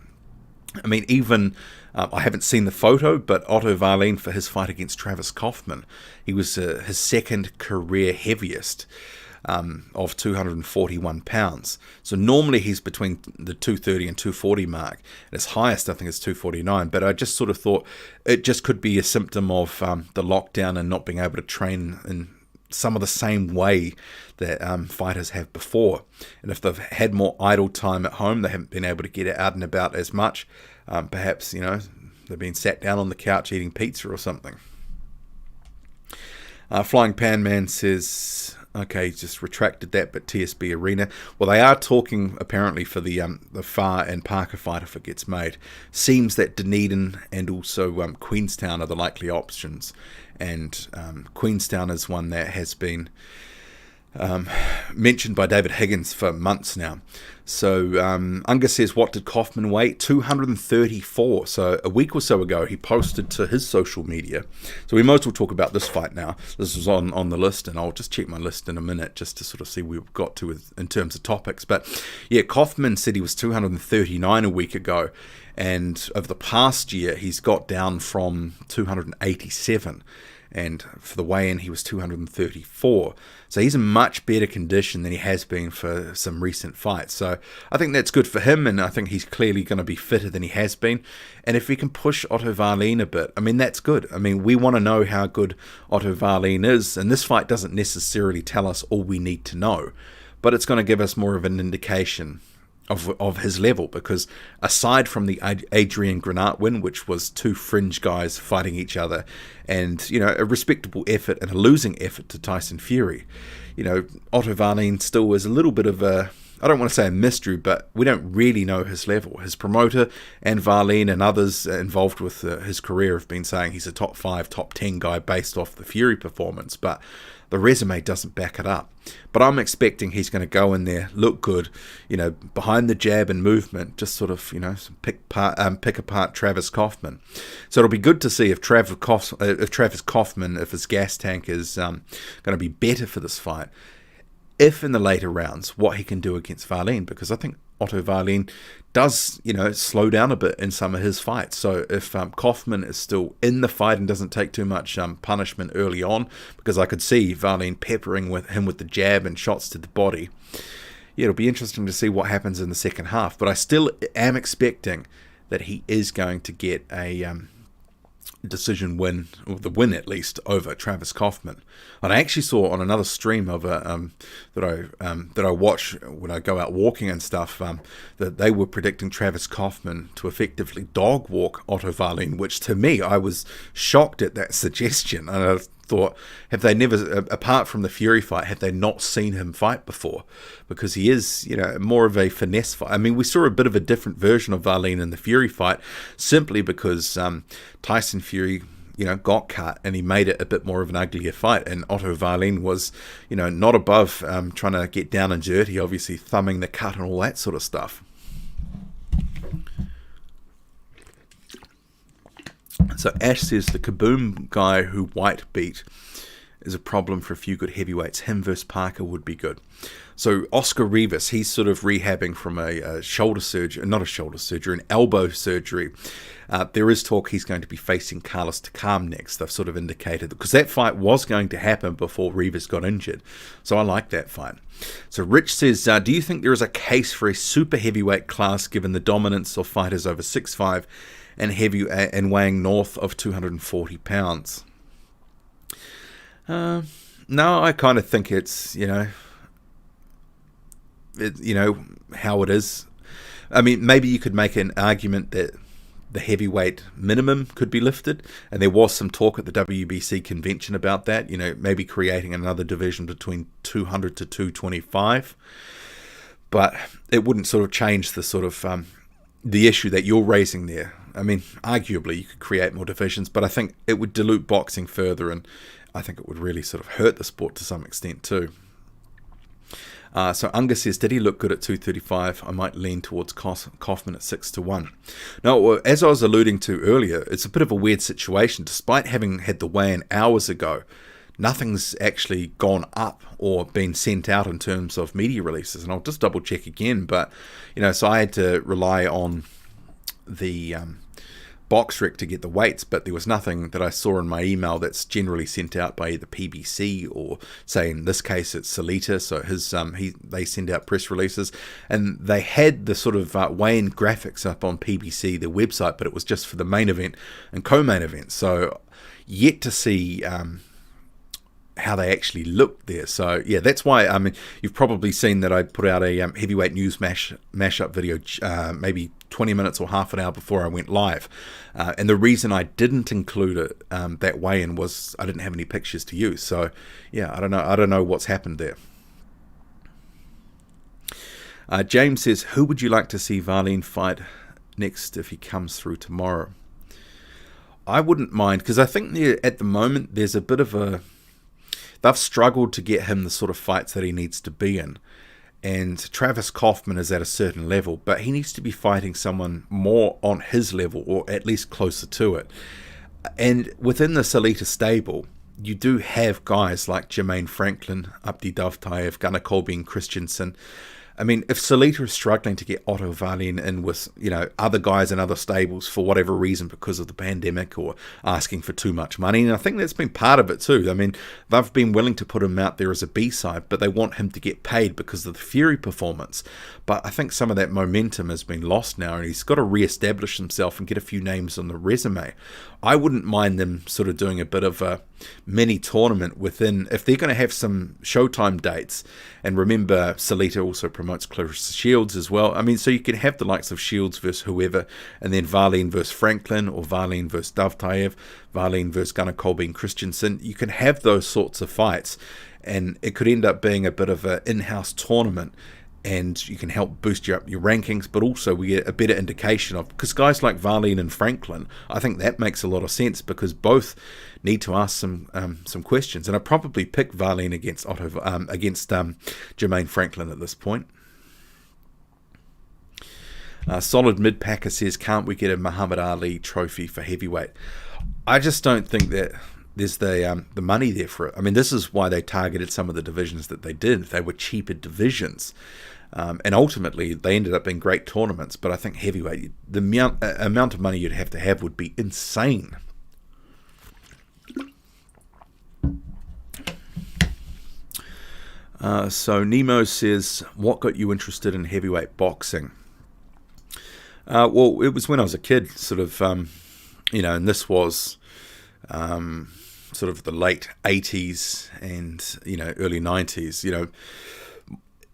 I mean, even, I haven't seen the photo, but Otto Wallin for his fight against Travis Kaufman, he was his second career heaviest of 241 pounds. So normally he's between the 230 and 240 mark. And his highest, I think, is 249. But I just sort of thought it just could be a symptom of the lockdown and not being able to train in some of the same way that fighters have before. And if they've had more idle time at home, they haven't been able to get out and about as much. Perhaps, they've been sat down on the couch eating pizza or something. Flying Pan Man says, okay, just retracted that, but TSB Arena. Well, they are talking apparently for the Farr and Parker fight if it gets made. Seems that Dunedin and also Queenstown are the likely options, and Queenstown is one that has been mentioned by David Higgins for months now. So Unga says, what did Kaufman weigh? 234. So a week or so ago, he posted to his social media. So we might as well talk about this fight now. This was on the list, and I'll just check my list in a minute just to sort of see where we've got to in terms of topics. But yeah, Kaufman said he was 239 a week ago, and over the past year, he's got down from 287. And for the weigh-in, he was 234. So he's in much better condition than he has been for some recent fights. So I think that's good for him, and I think he's clearly going to be fitter than he has been. And if we can push Otto Wallin a bit, I mean, that's good. I mean, we want to know how good Otto Wallin is, and this fight doesn't necessarily tell us all we need to know, but it's going to give us more of an indication of his level, because aside from the Adrian Granat win, which was two fringe guys fighting each other, and a respectable effort and a losing effort to Tyson Fury, Otto Wallin still is a little bit of a, I don't want to say a mystery, but we don't really know his level. His promoter and Wallin and others involved with his career have been saying he's a top 5, top 10 guy based off the Fury performance, but the resume doesn't back it up. But I'm expecting he's going to go in there, look good, behind the jab and movement, just sort of, pick apart Travis Kaufman. So it'll be good to see if Travis Kaufman, if his gas tank is going to be better for this fight. If in the later rounds, what he can do against Wallin, because I think Otto Wallin does, slow down a bit in some of his fights. So if Kaufman is still in the fight and doesn't take too much punishment early on, because I could see Wallin peppering him with the jab and shots to the body, it'll be interesting to see what happens in the second half. But I still am expecting that he is going to get a decision win, or the win at least, over Travis Kaufman. And I actually saw on another stream of that I watch when I go out walking and stuff, that they were predicting Travis Kaufman to effectively dog walk Otto Wallin, which to me, I was shocked at that suggestion. And I thought, have they never, apart from the Fury fight, have they not seen him fight before? Because he is, more of a finesse fight. I mean, we saw a bit of a different version of Wallin in the Fury fight, simply because Tyson Fury, got cut, and he made it a bit more of an uglier fight. And Otto Wallin was, not above trying to get down and dirty, obviously thumbing the cut and all that sort of stuff. So Ash says the Kaboom guy who Whyte beat is a problem for a few good heavyweights. Him versus Parker would be good. So Oscar Rivas, he's sort of rehabbing from a shoulder surgery, not a shoulder surgery, an elbow surgery. There is talk he's going to be facing Carlos Takam next. They've sort of indicated, because that fight was going to happen before Rivas got injured. So I like that fight. So Rich says, do you think there is a case for a super heavyweight class given the dominance of fighters over 6'5" and weighing north of 240 pounds? No, I kind of think it's, how it is. I mean, maybe you could make an argument that the heavyweight minimum could be lifted, and there was some talk at the WBC convention about that, maybe creating another division between 200 to 225, but it wouldn't sort of change the sort of the issue that you're raising there. I mean, arguably you could create more divisions, but I think it would dilute boxing further, and I think it would really sort of hurt the sport to some extent too. So Unga says, did he look good at 235? I might lean towards Kaufman at 6-1. Now, as I was alluding to earlier, it's a bit of a weird situation. Despite having had the weigh-in hours ago, nothing's actually gone up or been sent out in terms of media releases. And I'll just double check again. But, so I had to rely on the BoxRec to get the weights, but there was nothing that I saw in my email that's generally sent out by either PBC or, say in this case, it's Salita. So they send out press releases, and they had the sort of weigh-in graphics up on PBC, their website, but it was just for the main event and co-main event. So yet to see how they actually looked there. So yeah, that's why, I mean, you've probably seen that I put out a heavyweight news mashup video maybe 20 minutes or half an hour before I went live. And the reason I didn't include it that weigh-in was I didn't have any pictures to use. So yeah, I don't know what's happened there. James says, who would you like to see Wallin fight next if he comes through tomorrow? I wouldn't mind, because I think at the moment there's a bit of a... They've struggled to get him the sort of fights that he needs to be in. And Travis Kaufman is at a certain level, but he needs to be fighting someone more on his level, or at least closer to it. And within the Salita stable, you do have guys like Jermaine Franklin, Abdi Davtaev, Gunnar Kolbeinn Christensen. I mean, if Salita is struggling to get Otto Wallin in with, other guys in other stables for whatever reason because of the pandemic or asking for too much money, and I think that's been part of it too. I mean, they've been willing to put him out there as a B-side, but they want him to get paid because of the Fury performance. But I think some of that momentum has been lost now, and he's got to re-establish himself and get a few names on the resume. I wouldn't mind them sort of doing a bit of a mini tournament within, if they're going to have some Showtime dates. And remember, Salita also promotes Clarissa Shields as well. I mean, so you can have the likes of Shields versus whoever, and then Wallin versus Franklin, or Wallin versus Davtaev, Wallin versus Gunnar Kolbeinn Christensen. You can have those sorts of fights, and it could end up being a bit of an in-house tournament. And you can help boost up your rankings, but also we get a better indication of, because guys like Wallin and Franklin, I think that makes a lot of sense, because both need to ask some questions. And I probably pick Wallin against Jermaine Franklin at this point. Solid Mid-Packer says, can't we get a Muhammad Ali trophy for heavyweight? I just don't think that there's the money there for it. I mean, this is why they targeted some of the divisions that they did. They were cheaper divisions. And ultimately, they ended up being great tournaments. But I think heavyweight, the amount of money you'd have to have would be insane. So Nemo says, what got you interested in heavyweight boxing? Well, it was when I was a kid, sort of, and this was sort of the late 80s and, early 90s,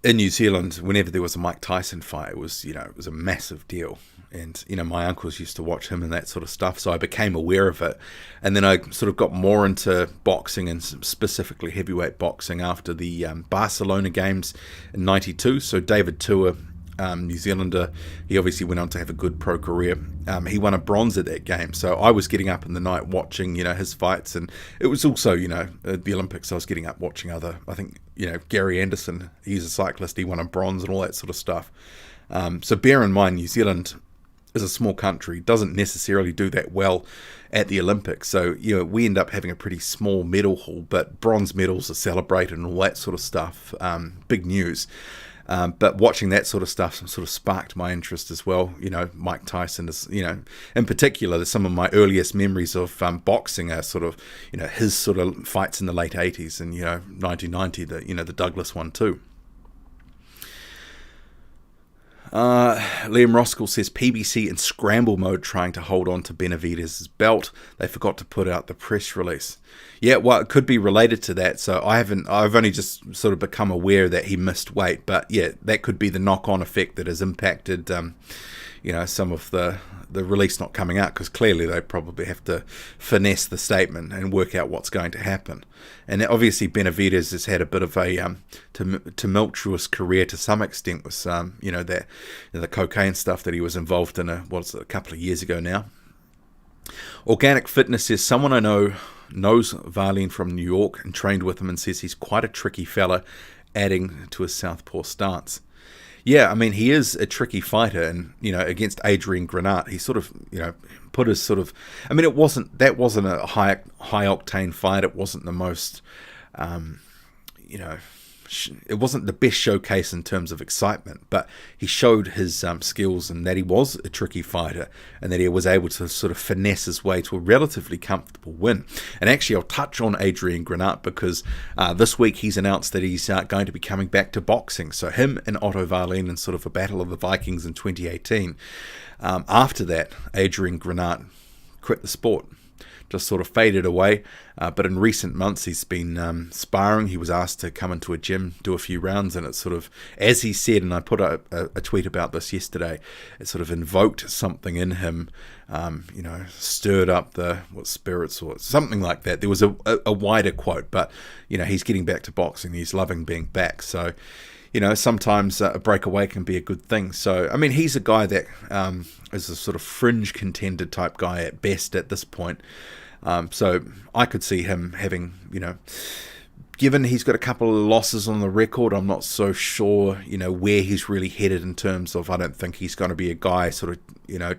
in New Zealand, whenever there was a Mike Tyson fight, it was a massive deal. And, my uncles used to watch him and that sort of stuff. So I became aware of it. And then I sort of got more into boxing, and specifically heavyweight boxing, after the Barcelona games in 92. So David Tua, New Zealander, he obviously went on to have a good pro career. He won a bronze at that game. So I was getting up in the night watching, his fights. And it was also, at the Olympics, I was getting up watching other, I think, Gary Anderson, he's a cyclist, he won a bronze and all that sort of stuff. So bear in mind, New Zealand is a small country, doesn't necessarily do that well at the Olympics. So, we end up having a pretty small medal haul, but bronze medals are celebrated and all that sort of stuff. Big news. But watching that sort of stuff sort of sparked my interest as well. Mike Tyson is, in particular, some of my earliest memories of boxing are sort of, his sort of fights in the late 80s and, 1990, the Douglas one too. Liam Roskell says, PBC in scramble mode trying to hold on to Benavidez' belt. They forgot to put out the press release. Yeah, well, it could be related to that. So I've only just sort of become aware that he missed weight. But yeah, that could be the knock-on effect that has impacted, some of the release not coming out, because clearly they probably have to finesse the statement and work out what's going to happen. And obviously Benavidez has had a bit of a tumultuous career to some extent with the cocaine stuff that he was involved in a couple of years ago now. Organic Fitness says, someone I know knows Wallin from New York and trained with him and says he's quite a tricky fella, adding to his southpaw stance. Yeah, I mean, he is a tricky fighter, and, against Adrian Granat, he sort of, put his sort of, I mean, that wasn't a high octane fight. It wasn't the most, it wasn't the best showcase in terms of excitement, but he showed his skills, and that he was a tricky fighter, and that he was able to sort of finesse his way to a relatively comfortable win. And actually, I'll touch on Adrian Granat, because this week he's announced that he's going to be coming back to boxing. So him and Otto Wallin in sort of a battle of the Vikings in 2018. After that, Adrian Granat quit the sport. just sort of faded away. But in recent months, he's been sparring. He was asked to come into a gym, do a few rounds, and it's sort of, as he said, and I put a tweet about this yesterday, it sort of invoked something in him, stirred up the spirits or something like that. There was a wider quote, but he's getting back to boxing. He's loving being back. So, sometimes a breakaway can be a good thing. So, I mean, he's a guy that is a sort of fringe contender type guy at best at this point. So I could see him having, given he's got a couple of losses on the record, I'm not so sure, where he's really headed in terms of, I don't think he's going to be a guy sort of,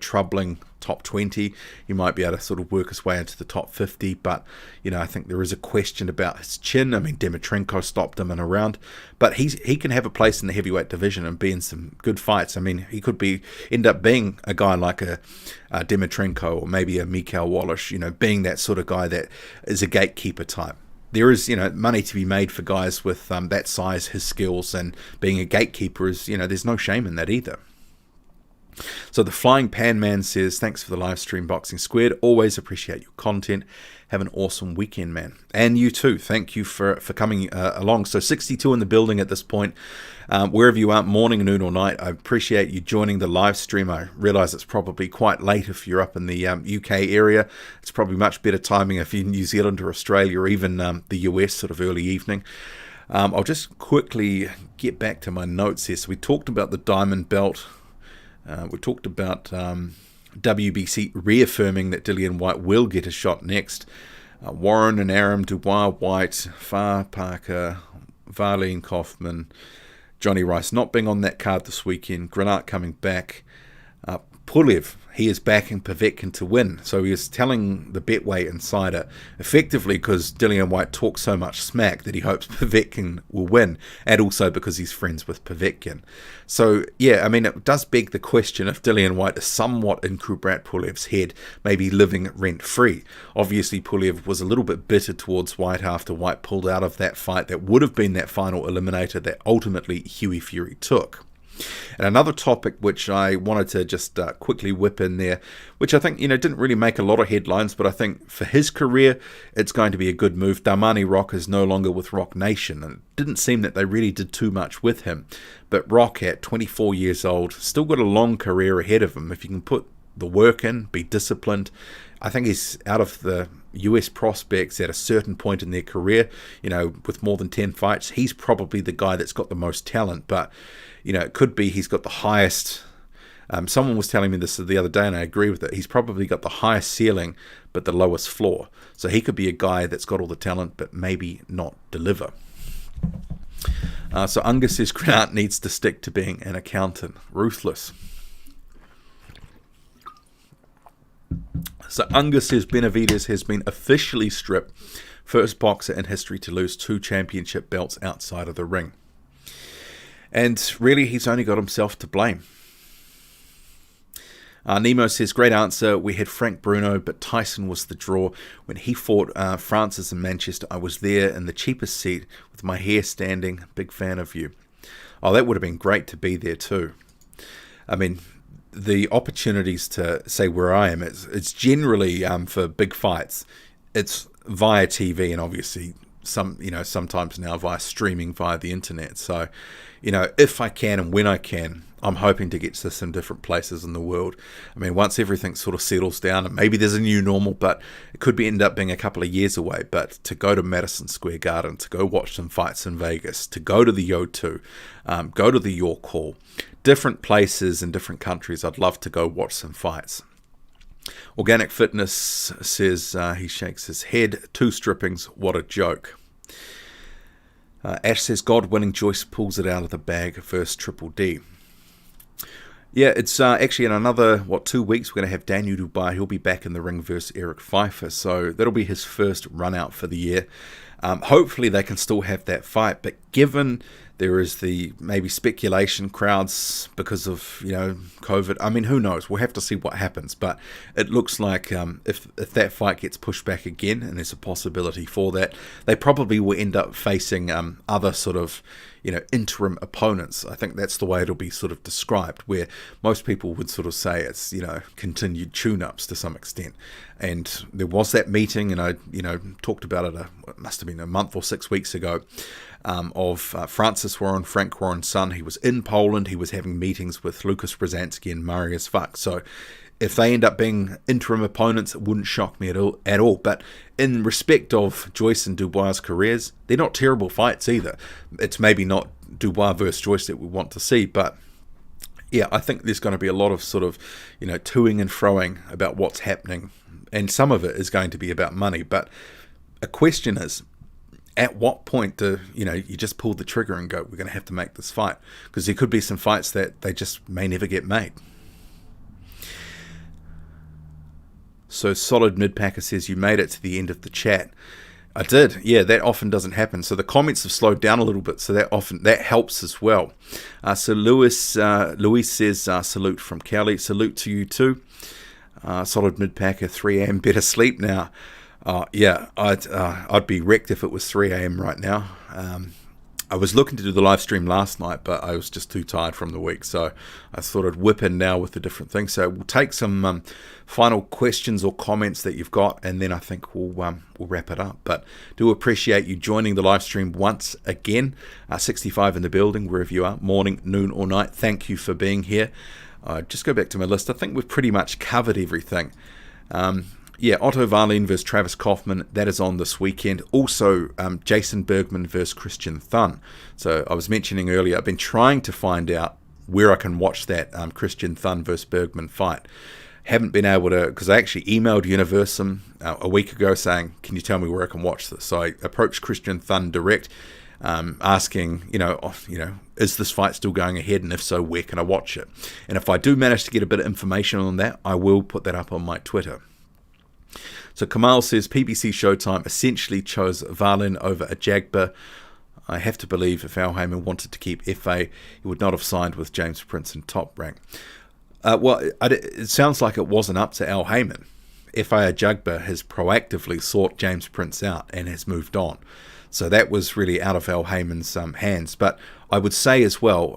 troubling top 20. He might be able to sort of work his way into the top 50, but, I think there is a question about his chin. I mean, Dimitrenko stopped him in a round, but he can have a place in the heavyweight division and be in some good fights. I mean, he could end up being a guy like a Dimitrenko or maybe a Mikhail Wallish, being that sort of guy that is a gatekeeper type. There is, money to be made for guys with that size, his skills, and being a gatekeeper is, there's no shame in that either. So the Flying Pan Man says, thanks for the live stream, Boxing Squared. Always appreciate your content. Have an awesome weekend, man. And you too. Thank you for coming along. So 62 in the building at this point. Wherever you are, morning, noon or night, I appreciate you joining the live stream. I realize it's probably quite late if you're up in the UK area. It's probably much better timing if you're in New Zealand or Australia or even the US, sort of early evening. I'll just quickly get back to my notes here. So we talked about the Diamond Belt. We talked about WBC reaffirming that Dillian Whyte will get a shot next. Warren and Aram, Dubois, Whyte, Farr, Parker, Wallin, Kaufman, Johnny Rice not being on that card this weekend. Granat coming back. Pulev, he is backing Povetkin to win. So he is telling the Betway Insider, effectively because Dillian Whyte talks so much smack that he hopes Povetkin will win, and also because he's friends with Povetkin. So, yeah, I mean, it does beg the question if Dillian Whyte is somewhat in Kubrat Pulev's head, maybe living rent-free. Obviously, Pulev was a little bit bitter towards Whyte after Whyte pulled out of that fight that would have been that final eliminator that ultimately Hughie Fury took. And another topic which I wanted to just quickly whip in there, which I think, didn't really make a lot of headlines, but I think for his career, it's going to be a good move. Damani Rock is no longer with Rock Nation, and it didn't seem that they really did too much with him. But Rock, at 24 years old, still got a long career ahead of him. If you can put the work in, be disciplined, I think he's out of the US prospects at a certain point in their career, with more than 10 fights, he's probably the guy that's got the most talent. But it could be he's got the highest. Someone was telling me this the other day, and I agree with it. He's probably got the highest ceiling, but the lowest floor. So he could be a guy that's got all the talent, but maybe not deliver. So Unger says Granat needs to stick to being an accountant. Ruthless. So Unger says Benavidez has been officially stripped. First boxer in history to lose 2 championship belts outside of the ring. And really, he's only got himself to blame. Nemo says, great answer. We had Frank Bruno, but Tyson was the draw. When he fought Francis in Manchester, I was there in the cheapest seat with my hair standing. Big fan of you. Oh, that would have been great to be there too. I mean, the opportunities to say where I am, it's generally for big fights. It's via TV and obviously sometimes now via streaming via the internet. So, if I can and when I can, I'm hoping to get to some different places in the world. I mean, once everything sort of settles down, and maybe there's a new normal, but it could end up being a couple of years away. But to go to Madison Square Garden, to go watch some fights in Vegas, to go to the O2, go to the York Hall, different places in different countries, I'd love to go watch some fights. Organic Fitness says, he shakes his head, 2 strippings, what a joke. Ash says, God-winning Joyce pulls it out of the bag versus Triple D. Yeah, it's actually in another, 2 weeks, we're going to have Daniel Dubois. He'll be back in the ring versus Eric Pfeiffer, so that'll be his first run out for the year. Hopefully they can still have that fight, but given there is the maybe speculation crowds because of, COVID. I mean, who knows? We'll have to see what happens. But it looks like if that fight gets pushed back again, and there's a possibility for that, they probably will end up facing other sort of, interim opponents. I think that's the way it'll be sort of described, where most people would sort of say it's, continued tune-ups to some extent. And there was that meeting, and I, talked about it, it must have been a month or 6 weeks ago, of Francis Warren, Frank Warren's son. He was in Poland. He was having meetings with Lucas Brzezinski and Mariusz Wach. So if they end up being interim opponents, it wouldn't shock me at all. But in respect of Joyce and Dubois' careers, they're not terrible fights either. It's maybe not Dubois versus Joyce that we want to see, but yeah, I think there's going to be a lot of sort of, toing and froing about what's happening. And some of it is going to be about money. But a question is, at what point do you just pull the trigger and go, we're going to have to make this fight? Because there could be some fights that they just may never get made. So Solid Midpacker says, you made it to the end of the chat. I did. Yeah, that often doesn't happen. So the comments have slowed down a little bit, so that helps as well. So Luis says, salute from Kelly. Salute to you too. Solid Midpacker, 3 a.m. better sleep now. Yeah, I'd be wrecked if it was 3 a.m. right now. I was looking to do the live stream last night, but I was just too tired from the week, so I thought I'd whip in now with the different things. So we'll take some final questions or comments that you've got, and then I think we'll wrap it up. But do appreciate you joining the live stream once again. 65 in the building, wherever you are, morning, noon, or night. Thank you for being here. Just go back to my list. I think we've pretty much covered everything. Yeah, Otto Wallin versus Travis Kaufman, that is on this weekend. Also, Jason Bergman versus Christian Thun. So I was mentioning earlier, I've been trying to find out where I can watch that Christian Thun versus Bergman fight. Haven't been able to, because I actually emailed Universum a week ago saying, can you tell me where I can watch this? So I approached Christian Thun direct, asking, is this fight still going ahead? And if so, where can I watch it? And if I do manage to get a bit of information on that, I will put that up on my Twitter. So Kamal says PBC Showtime essentially chose Wallin over Ajagba. I have to believe if Al Heyman wanted to keep FA, he would not have signed with James Prince in Top Rank. Well, it sounds like it wasn't up to Al Heyman. FA Ajagba has proactively sought James Prince out and has moved on. So that was really out of Al Heyman's hands. But I would say as well,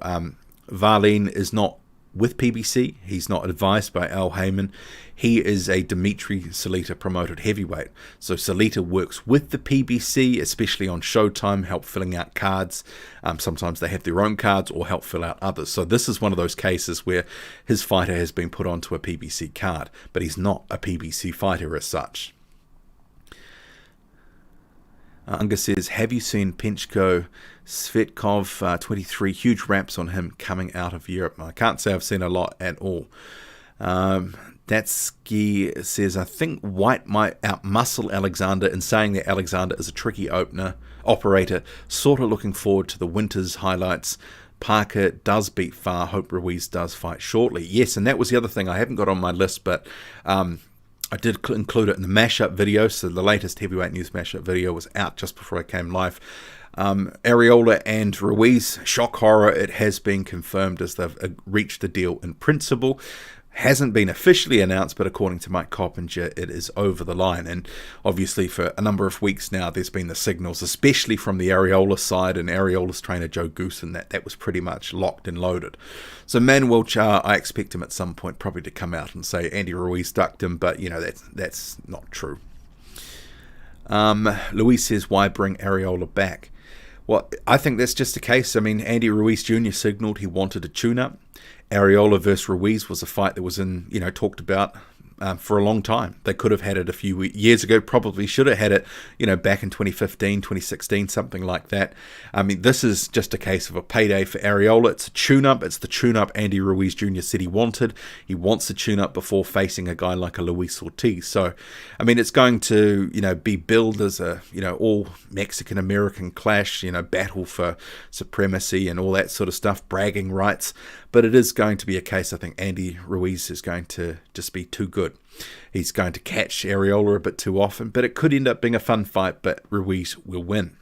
Wallin is not with PBC. He's not advised by Al Heyman. He is a Dimitri Salita promoted heavyweight. So Salita works with the PBC, especially on Showtime, help filling out cards. Sometimes they have their own cards or help fill out others. So this is one of those cases where his fighter has been put onto a PBC card, but he's not a PBC fighter as such. Unga says, have you seen Penchko Svetkov 23? Huge raps on him coming out of Europe. I can't say I've seen a lot at all. Datsky says, I think White might outmuscle Alexander in saying that Alexander is a tricky operator. Sort of looking forward to the winter's highlights. Parker does beat Farr. Hope Ruiz does fight shortly. Yes, and that was the other thing I haven't got on my list, but I did include it in the mashup video. So the latest Heavyweight News mashup video was out just before I came live. Areola and Ruiz, shock horror, it has been confirmed as they've reached a deal in principle. Hasn't been officially announced, but according to Mike Coppinger, it is over the line. And obviously for a number of weeks now, there's been the signals, especially from the Areola side and Areola's trainer Joe Goosen, that was pretty much locked and loaded. So Manuel Char, I expect him at some point probably to come out and say Andy Ruiz ducked him, but that's not true. Luis says, why bring Areola back? Well, I think that's just the case. I mean, Andy Ruiz Jr. signaled he wanted a tune-up. Areola versus Ruiz was a fight that was talked about for a long time. They could have had it a few years ago, probably should have had it, back in 2015, 2016, something like that. I mean, this is just a case of a payday for Areola. It's a tune-up. It's the tune-up Andy Ruiz Jr. said he wanted. He wants a tune-up before facing a guy like a Luis Ortiz. So, I mean, it's going to, be billed as a, all Mexican-American clash, battle for supremacy and all that sort of stuff, bragging rights. But it is going to be a case, I think Andy Ruiz is going to just be too good. He's going to catch Areola a bit too often, but it could end up being a fun fight, but Ruiz will win.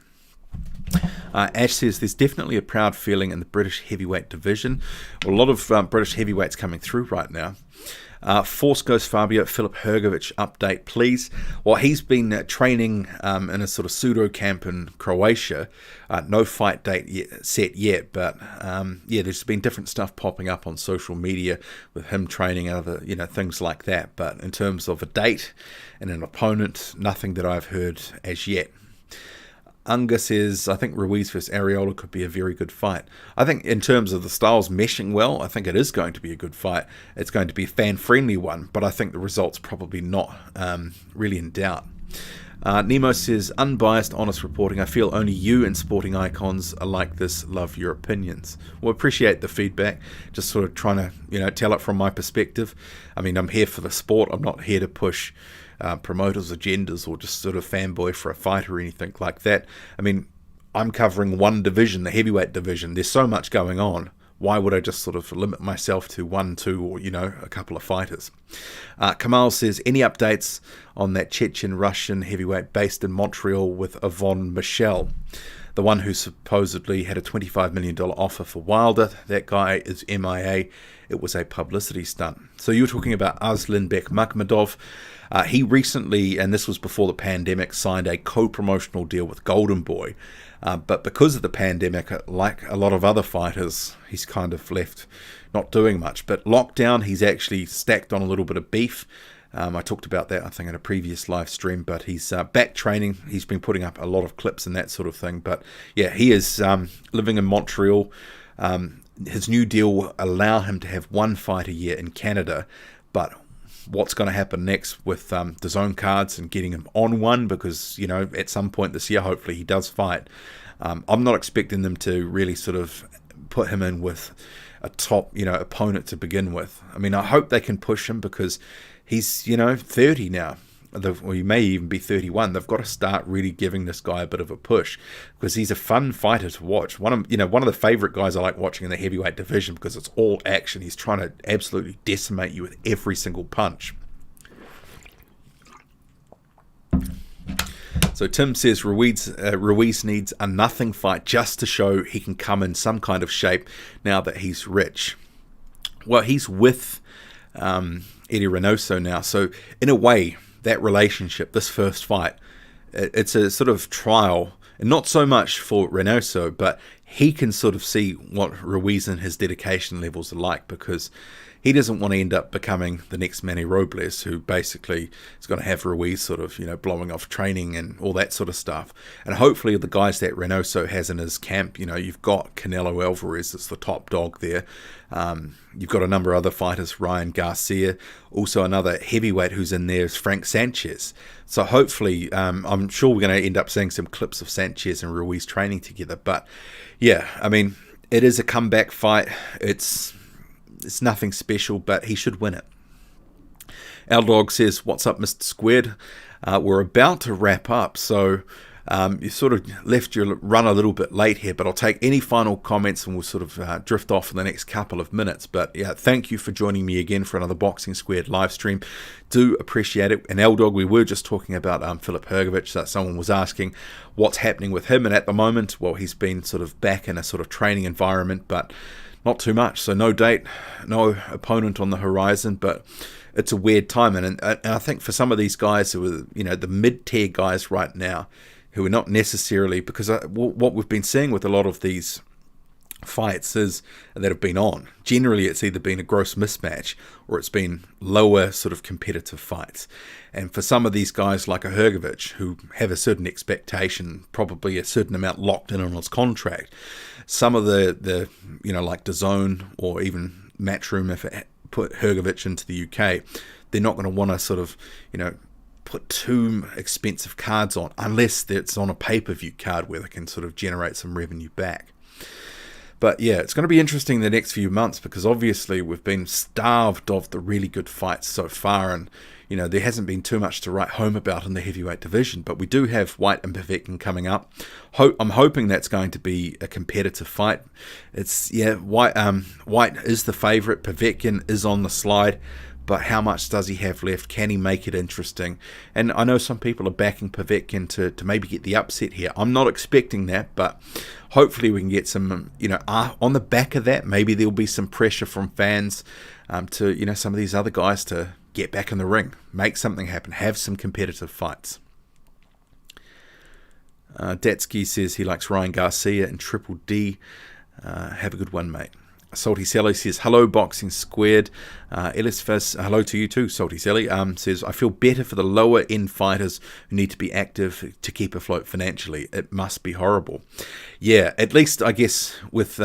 Ash says there's definitely a proud feeling in the British heavyweight division. A lot of British heavyweights coming through right now. Force Ghost Fabio, Filip Hrgović update, please. Well, he's been training in a sort of pseudo camp in Croatia. No fight date set yet, but yeah, there's been different stuff popping up on social media with him training and other, things like that. But in terms of a date and an opponent, nothing that I've heard as yet. Unga says, I think Ruiz versus Arreola could be a very good fight. I think in terms of the styles meshing well, I think it is going to be a good fight. It's going to be a fan-friendly one, but I think the result's probably not really in doubt. Nemo says, unbiased, honest reporting. I feel only you and sporting icons are like this. Love your opinions. Well, appreciate the feedback. Just sort of trying to, tell it from my perspective. I mean, I'm here for the sport. I'm not here to push promoters' agendas or just sort of fanboy for a fight or anything like that. I mean, I'm covering one division, the heavyweight division. There's so much going on. Why would I just sort of limit myself to 1, 2, or, a couple of fighters? Kamal says, any updates on that Chechen-Russian heavyweight based in Montreal with Yvonne Michel? The one who supposedly had a $25 million offer for Wilder. That guy is MIA. It was a publicity stunt. So you were talking about Aslan Bekmambetov. He recently, and this was before the pandemic, signed a co-promotional deal with Golden Boy. But because of the pandemic, like a lot of other fighters, he's kind of left not doing much. But lockdown, he's actually stacked on a little bit of beef. I talked about that, I think, in a previous live stream. But he's back training. He's been putting up a lot of clips and that sort of thing. But yeah, he is living in Montreal. His new deal will allow him to have one fight a year in Canada. But what's going to happen next with the zone cards and getting him on one, because at some point this year hopefully he does fight. I'm not expecting them to really sort of put him in with a top opponent to begin with. I mean, I hope they can push him because he's 30 now, or he may even be 31. They've got to start really giving this guy a bit of a push because he's a fun fighter to watch. One of the favorite guys I like watching in the heavyweight division because it's all action. He's trying to absolutely decimate you with every single punch. So Tim says Ruiz needs a nothing fight just to show he can come in some kind of shape now that he's rich. Well, he's with Eddie Reynoso now, so in a way, that relationship, this first fight, it's a sort of trial, and not so much for Reynoso, but he can sort of see what Ruiz and his dedication levels are like, because he doesn't want to end up becoming the next Manny Robles, who basically is going to have Ruiz sort of, blowing off training and all that sort of stuff. And hopefully the guys that Reynoso has in his camp, you've got Canelo Alvarez that's the top dog there. You've got a number of other fighters, Ryan Garcia. Also another heavyweight who's in there is Frank Sanchez. So hopefully, I'm sure we're going to end up seeing some clips of Sanchez and Ruiz training together. But yeah, I mean, it is a comeback fight. It's nothing special, but he should win it. Our dog says, what's up, Mr. Squared? We're about to wrap up, so you sort of left your run a little bit late here, but I'll take any final comments and we'll sort of drift off in the next couple of minutes. But yeah, thank you for joining me again for another Boxing Squared live stream. Do appreciate it. And L-Dog, we were just talking about Filip Hrgović, that someone was asking what's happening with him, and at the moment, well, he's been sort of back in a sort of training environment, but not too much. So no date, no opponent on the horizon, but it's a weird time. And I think for some of these guys who are, the mid-tier guys right now, who are not necessarily, because what we've been seeing with a lot of these fights is that have been on, generally it's either been a gross mismatch or it's been lower sort of competitive fights. And for some of these guys like a Hrgović, who have a certain expectation, probably a certain amount locked in on his contract, some of the like DAZN or even Matchroom, if it put Hrgović into the UK, they're not going to want to sort of, put too expensive cards on unless it's on a pay-per-view card where they can sort of generate some revenue back. But yeah, it's going to be interesting the next few months because obviously we've been starved of the really good fights so far, and there hasn't been too much to write home about in the heavyweight division. But we do have Whyte and Povetkin coming up. I'm hoping that's going to be a competitive fight. Whyte is the favourite. Povetkin is on the slide. but how much does he have left? Can he make it interesting? And I know some people are backing Povetkin to maybe get the upset here. I'm not expecting that, but hopefully we can get some, on the back of that, maybe there'll be some pressure from fans to, some of these other guys to get back in the ring, make something happen, have some competitive fights. Datsky says he likes Ryan Garcia and Triple D. Have a good one, mate. Salty Sally says, hello, Boxing Squared. Elisfas, hello to you too, Salty Sally. Says, I feel better for the lower end fighters who need to be active to keep afloat financially. It must be horrible. Yeah, at least I guess with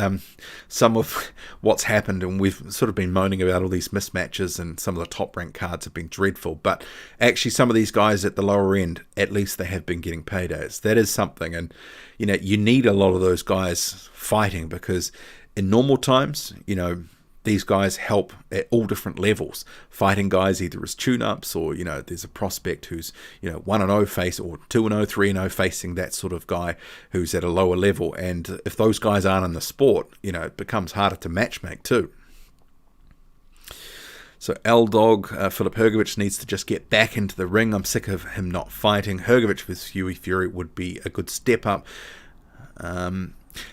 some of what's happened, and we've sort of been moaning about all these mismatches, and some of the top ranked cards have been dreadful, but actually some of these guys at the lower end, at least they have been getting paydays. That is something, and you need a lot of those guys fighting, because in normal times, these guys help at all different levels. Fighting guys either as tune-ups, or, there's a prospect who's, 1-0 face, or 2-0, 3-0 facing that sort of guy who's at a lower level. And if those guys aren't in the sport, it becomes harder to matchmake too. So L-Dog, Philip Hrgovic needs to just get back into the ring. I'm sick of him not fighting. Hrgovic with Huey Fury would be a good step up.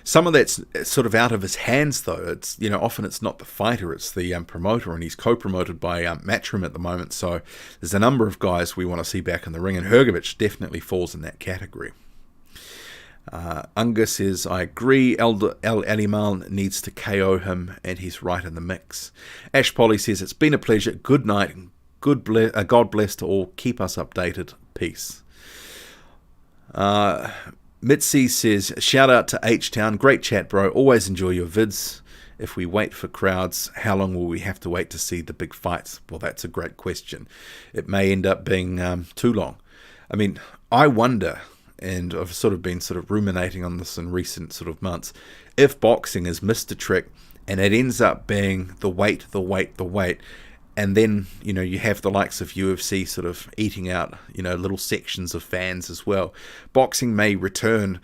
Some of that's sort of out of his hands, though. It's often it's not the fighter, it's the promoter, and he's co-promoted by Matchroom at the moment. So there's a number of guys we want to see back in the ring, and Hrgovic definitely falls in that category. Unga says, I agree, El Alimal needs to KO him, and he's right in the mix. Ash Polly says, it's been a pleasure. Good night. God bless to all. Keep us updated. Peace. Mitzi says, shout out to H-Town. Great chat, bro. Always enjoy your vids. If we wait for crowds, how long will we have to wait to see the big fights? Well, that's a great question. It may end up being too long. I mean, I wonder, and I've sort of been ruminating on this in recent months, if boxing is Mr. Trick and it ends up being the weight, and then, you have the likes of UFC sort of eating out, little sections of fans as well. Boxing may return,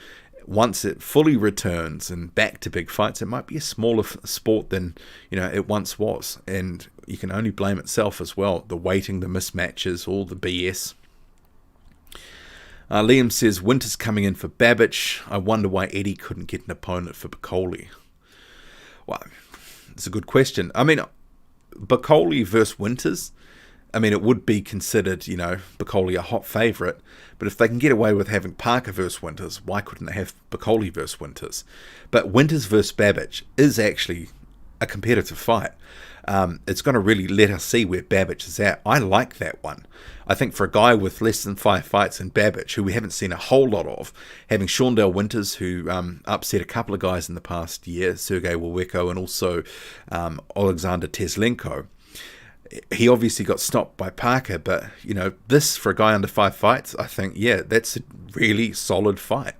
once it fully returns and back to big fights, it might be a smaller sport than, it once was. And you can only blame itself as well. The waiting, the mismatches, all the BS. Liam says, Winter's coming in for Babbage. I wonder why Eddie couldn't get an opponent for Bacoli. Well, it's a good question. I mean, Bacoli versus Winters, it would be considered, Bacoli a hot favourite, but if they can get away with having Parker versus Winters, why couldn't they have Bacoli versus Winters? But Winters versus Babbage is actually a competitive fight. It's going to really let us see where Babbage is at. I like that one. I think for a guy with less than 5 fights in Babbage, who we haven't seen a whole lot of, having Shaundale Winters, who upset a couple of guys in the past year, Sergey Waweko and also Alexander Teslenko, he obviously got stopped by Parker, but, this for a guy under 5 fights, I think, yeah, that's a really solid fight.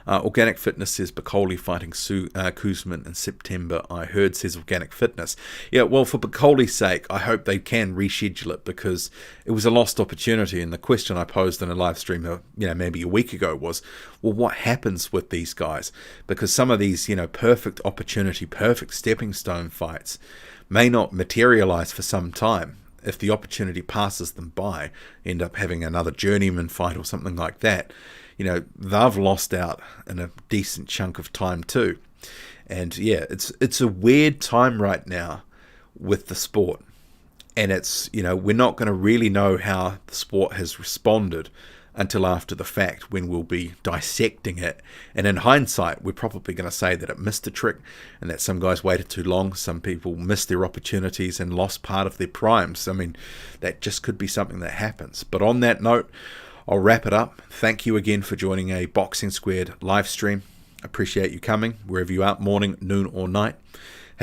Organic Fitness says Bacoli fighting Kuzman in September, I heard, says Organic Fitness. Yeah, well, for Bacoli's sake, I hope they can reschedule it, because it was a lost opportunity. And the question I posed in a live stream, maybe a week ago was, well, what happens with these guys? Because some of these, perfect opportunity, perfect stepping stone fights may not materialize for some time. If the opportunity passes them by, end up having another journeyman fight or something like that, they've lost out in a decent chunk of time too. And yeah, it's a weird time right now with the sport. And it's, we're not going to really know how the sport has responded until after the fact, when we'll be dissecting it. And in hindsight, we're probably going to say that it missed a trick, and that some guys waited too long, some people missed their opportunities and lost part of their primes. I mean, that just could be something that happens. But on that note, I'll wrap it up. Thank you again for joining a Boxing Squared live stream. Appreciate you coming, wherever you are, morning, noon or night.